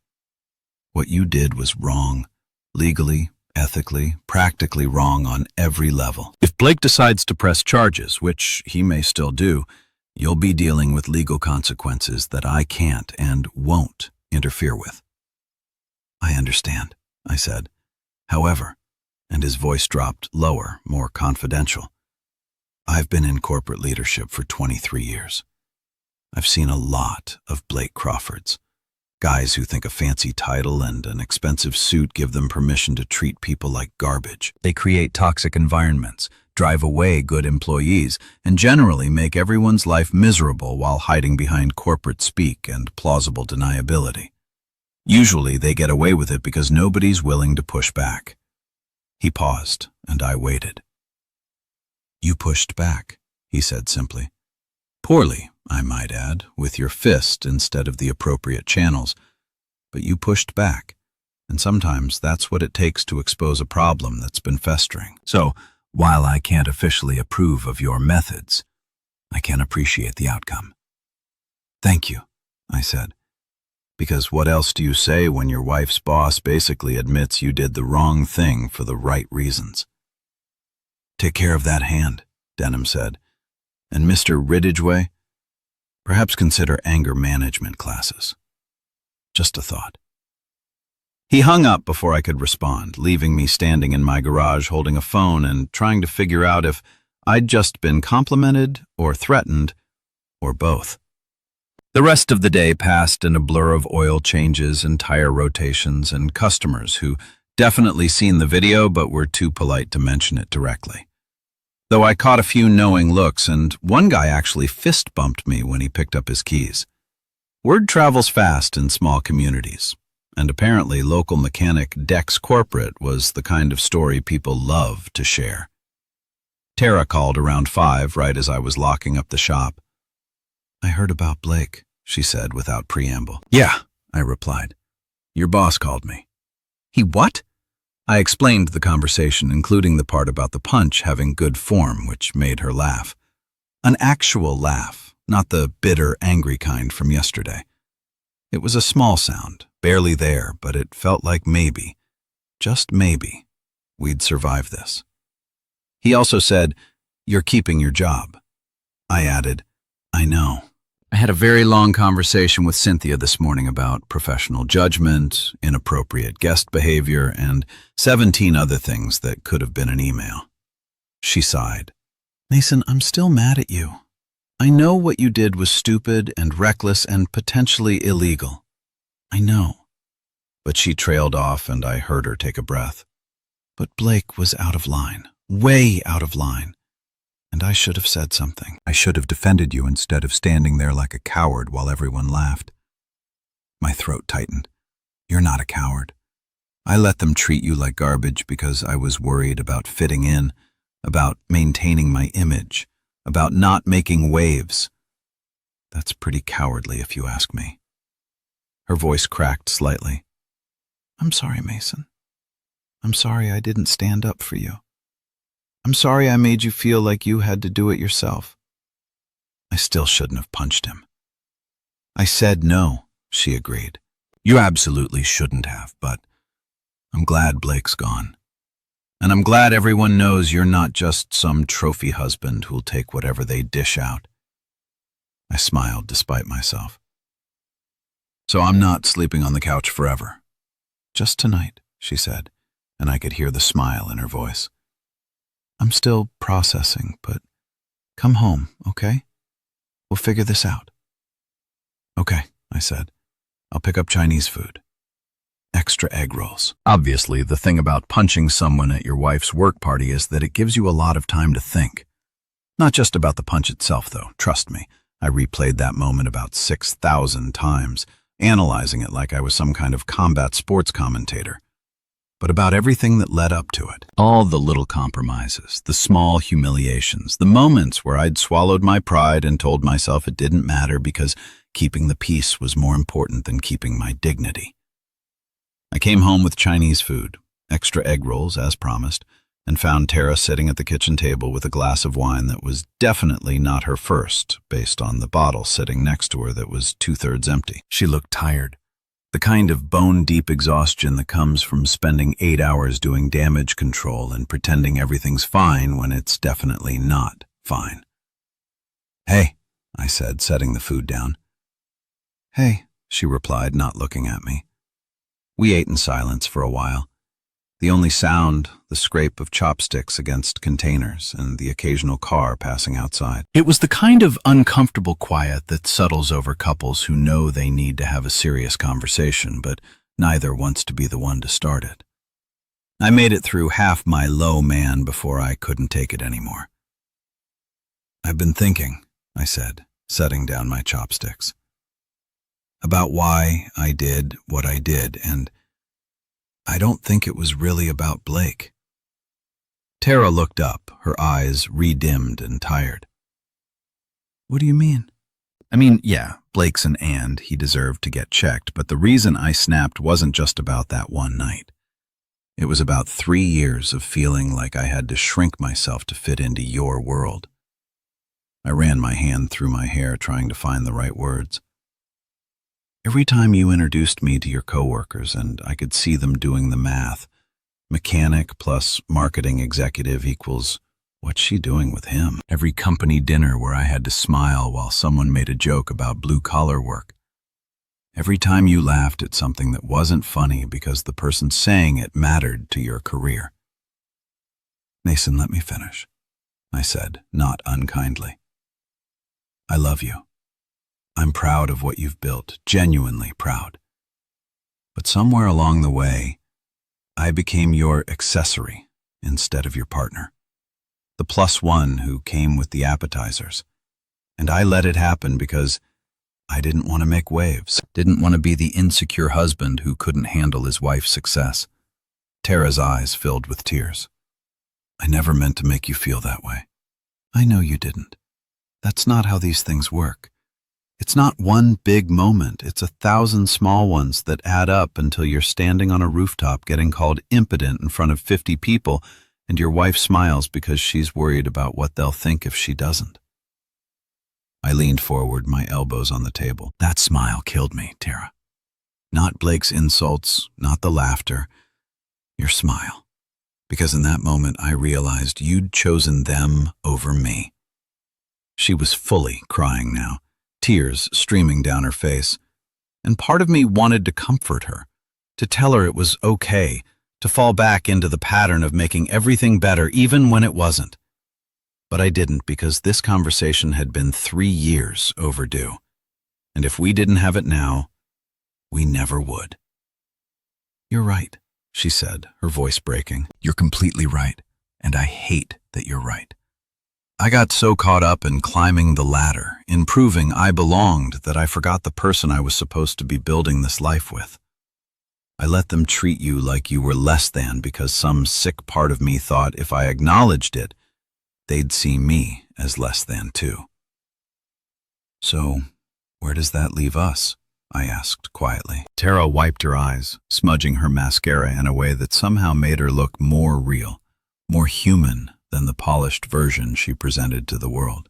What you did was wrong. Legally, ethically, practically wrong on every level. If Blake decides to press charges, which he may still do, you'll be dealing with legal consequences that I can't and won't interfere with. I understand, I said. However, and his voice dropped lower, more confidential, I've been in corporate leadership for 23 years. I've seen a lot of Blake Crawfords. Guys who think a fancy title and an expensive suit give them permission to treat people like garbage. They create toxic environments, drive away good employees, and generally make everyone's life miserable while hiding behind corporate speak and plausible deniability. Usually they get away with it because nobody's willing to push back. He paused, and I waited. You pushed back, he said simply. Poorly, I might add, with your fist instead of the appropriate channels. But you pushed back, and sometimes that's what it takes to expose a problem that's been festering. So, while I can't officially approve of your methods, I can appreciate the outcome. Thank you, I said. Because what else do you say when your wife's boss basically admits you did the wrong thing for the right reasons? Take care of that hand, Denham said. And Mr. Ridgway, perhaps consider anger management classes. Just a thought. He hung up before I could respond, leaving me standing in my garage holding a phone and trying to figure out if I'd just been complimented or threatened or both. The rest of the day passed in a blur of oil changes and tire rotations and customers who definitely seen the video but were too polite to mention it directly. Though I caught a few knowing looks, and one guy actually fist-bumped me when he picked up his keys. Word travels fast in small communities, and apparently local mechanic Dex Corporate was the kind of story people love to share. Tara called around 5 right as I was locking up the shop. I heard about Blake, she said without preamble. Yeah, I replied. Your boss called me. He what? I explained the conversation, including the part about the punch having good form, which made her laugh. An actual laugh, not the bitter, angry kind from yesterday. It was a small sound, barely there, but it felt like maybe, just maybe, we'd survive this. He also said, You're keeping your job. I added, I know. I had a very long conversation with Cynthia this morning about professional judgment, inappropriate guest behavior, and 17 other things that could have been an email. She sighed. Mason, I'm still mad at you. I know what you did was stupid and reckless and potentially illegal. I know. But she trailed off and I heard her take a breath. But Blake was out of line, way out of line. And I should have said something. I should have defended you instead of standing there like a coward while everyone laughed. My throat tightened. You're not a coward. I let them treat you like garbage because I was worried about fitting in, about maintaining my image, about not making waves. That's pretty cowardly if you ask me. Her voice cracked slightly. I'm sorry, Mason. I'm sorry I didn't stand up for you. I'm sorry I made you feel like you had to do it yourself. I still shouldn't have punched him. I said no, she agreed. You absolutely shouldn't have, but I'm glad Blake's gone. And I'm glad everyone knows you're not just some trophy husband who'll take whatever they dish out. I smiled despite myself. So I'm not sleeping on the couch forever. Just tonight, she said, and I could hear the smile in her voice. I'm still processing, but come home, okay? We'll figure this out. Okay, I said. I'll pick up Chinese food. Extra egg rolls. Obviously, the thing about punching someone at your wife's work party is that it gives you a lot of time to think. Not just about the punch itself, though, trust me. I replayed that moment about 6,000 times, analyzing it like I was some kind of combat sports commentator, but about everything that led up to it. All the little compromises, the small humiliations, the moments where I'd swallowed my pride and told myself it didn't matter because keeping the peace was more important than keeping my dignity. I came home with Chinese food, extra egg rolls as promised, and found Tara sitting at the kitchen table with a glass of wine that was definitely not her first, based on the bottle sitting next to her that was 2/3 empty. She looked tired. The kind of bone-deep exhaustion that comes from spending 8 hours doing damage control and pretending everything's fine when it's definitely not fine. "Hey," I said, setting the food down. "Hey," she replied, not looking at me. We ate in silence for a while. The only sound, the scrape of chopsticks against containers and the occasional car passing outside. It was the kind of uncomfortable quiet that settles over couples who know they need to have a serious conversation, but neither wants to be the one to start it. I made it through half my low man before I couldn't take it anymore. "I've been thinking," I said, setting down my chopsticks, "about why I did what I did, and I don't think it was really about Blake." Tara looked up, her eyes redimmed and tired. "What do you mean?" Yeah, Blake's an and, he deserved to get checked, but the reason I snapped wasn't just about that one night. It was about 3 years of feeling like I had to shrink myself to fit into your world. I ran my hand through my hair, trying to find the right words. "Every time you introduced me to your coworkers and I could see them doing the math, mechanic plus marketing executive equals what's she doing with him? Every company dinner where I had to smile while someone made a joke about blue-collar work. Every time you laughed at something that wasn't funny because the person saying it mattered to your career." "Mason, let me finish," I said, not unkindly. "I love you. I'm proud of what you've built, genuinely proud. But somewhere along the way, I became your accessory instead of your partner, the +1 who came with the appetizers. And I let it happen because I didn't want to make waves, didn't want to be the insecure husband who couldn't handle his wife's success." Tara's eyes filled with tears. "I never meant to make you feel that way." "I know you didn't. That's not how these things work. It's not one big moment, it's 1,000 small ones that add up until you're standing on a rooftop getting called impotent in front of 50 people and your wife smiles because she's worried about what they'll think if she doesn't." I leaned forward, my elbows on the table. That smile killed me, Tara. Not Blake's insults, not the laughter, your smile. Because in that moment I realized you'd chosen them over me. She was fully crying now, tears streaming down her face, and part of me wanted to comfort her, to tell her it was okay, to fall back into the pattern of making everything better even when it wasn't. But I didn't, because this conversation had been 3 years overdue, and if we didn't have it now, we never would. "You're right," she said, her voice breaking. "You're completely right, and I hate that you're right. I got so caught up in climbing the ladder, in proving I belonged, that I forgot the person I was supposed to be building this life with. I let them treat you like you were less than because some sick part of me thought if I acknowledged it, they'd see me as less than too." "So, where does that leave us?" I asked quietly. Tara wiped her eyes, smudging her mascara in a way that somehow made her look more real, more human than the polished version she presented to the world.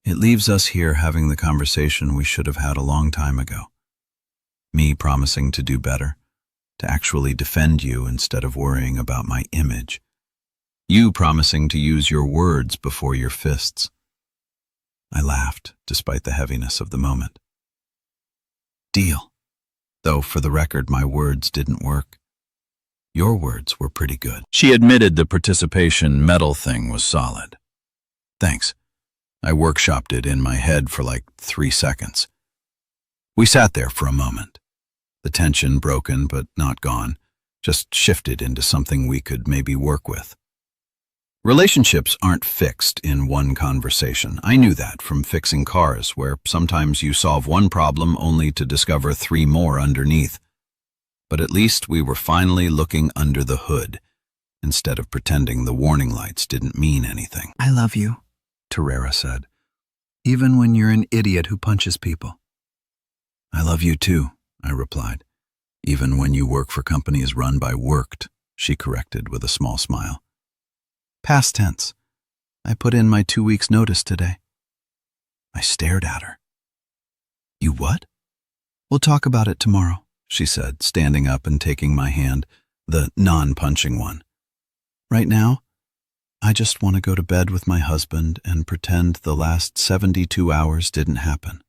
"It leaves us here having the conversation we should have had a long time ago. Me promising to do better, to actually defend you instead of worrying about my image. You promising to use your words before your fists." I laughed, despite the heaviness of the moment. "Deal. Though, for the record, my words didn't work. Your words were pretty good." She admitted the participation medal thing was solid. "Thanks. I workshopped it in my head for like 3 seconds. We sat there for a moment. The tension broken but not gone, just shifted into something we could maybe work with. Relationships aren't fixed in one conversation. I knew that from fixing cars, where sometimes you solve one problem only to discover 3 more underneath. But at least we were finally looking under the hood, instead of pretending the warning lights didn't mean anything. I love you, Terera said, even when you're an idiot who punches people. I love you too, I replied. Even when you work for companies run by worked, she corrected with a small smile. Past tense. I put in my 2 weeks' notice today. I stared at her. You what? We'll talk about it tomorrow, she said, standing up and taking my hand, the non-punching one. Right now, I just want to go to bed with my husband and pretend the last 72 hours didn't happen.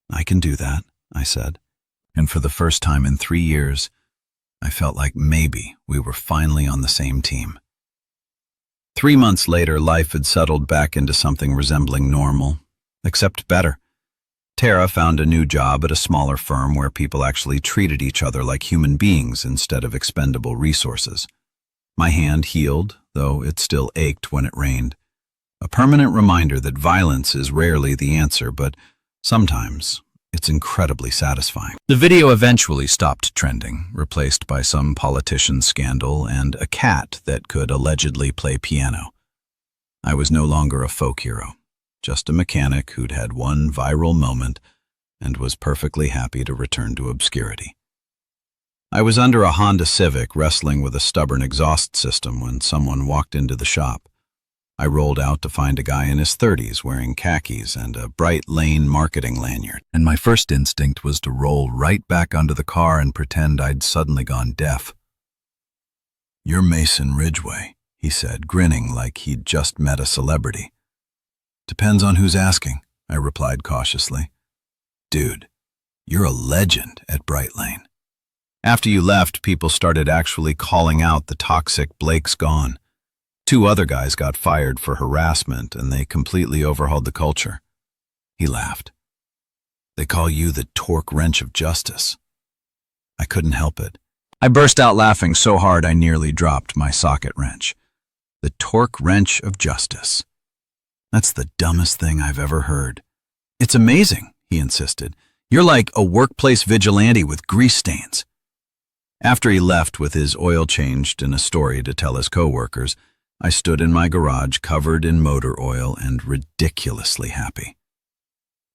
I can do that, I said, and for the first time in 3 years, I felt like maybe we were finally on the same team. 3 months later, life had settled back into something resembling normal, except better. Tara found a new job at a smaller firm where people actually treated each other like human beings instead of expendable resources. My hand healed, though it still ached when it rained. A permanent reminder that violence is rarely the answer, but sometimes it's incredibly satisfying. The video eventually stopped trending, replaced by some politician scandal and a cat that could allegedly play piano. I was no longer a folk hero, just a mechanic who'd had one viral moment and was perfectly happy to return to obscurity. I was under a Honda Civic wrestling with a stubborn exhaust system when someone walked into the shop. I rolled out to find a guy in his 30s wearing khakis and a Bright Lane marketing lanyard, and my first instinct was to roll right back under the car and pretend I'd suddenly gone deaf. "You're Mason Ridgway," he said, grinning like he'd just met a celebrity. "Depends on who's asking," I replied cautiously. "Dude, you're a legend at Bright Lane. After you left, people started actually calling out the toxic Blake's gone. 2 other guys got fired for harassment, and they completely overhauled the culture." He laughed. "They call you the torque wrench of justice." I couldn't help it. I burst out laughing so hard I nearly dropped my socket wrench. The torque wrench of justice. That's the dumbest thing I've ever heard. "It's amazing," he insisted. "You're like a workplace vigilante with grease stains." After he left with his oil changed and a story to tell his coworkers, I stood in my garage covered in motor oil and ridiculously happy.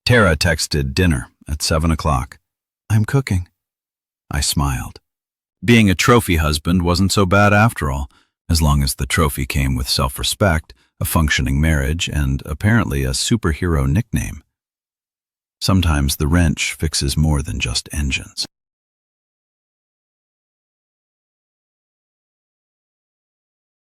Tara texted dinner at 7 o'clock. "I'm cooking." I smiled. Being a trophy husband wasn't so bad after all, as long as the trophy came with self-respect, a functioning marriage, and apparently a superhero nickname. Sometimes the wrench fixes more than just engines.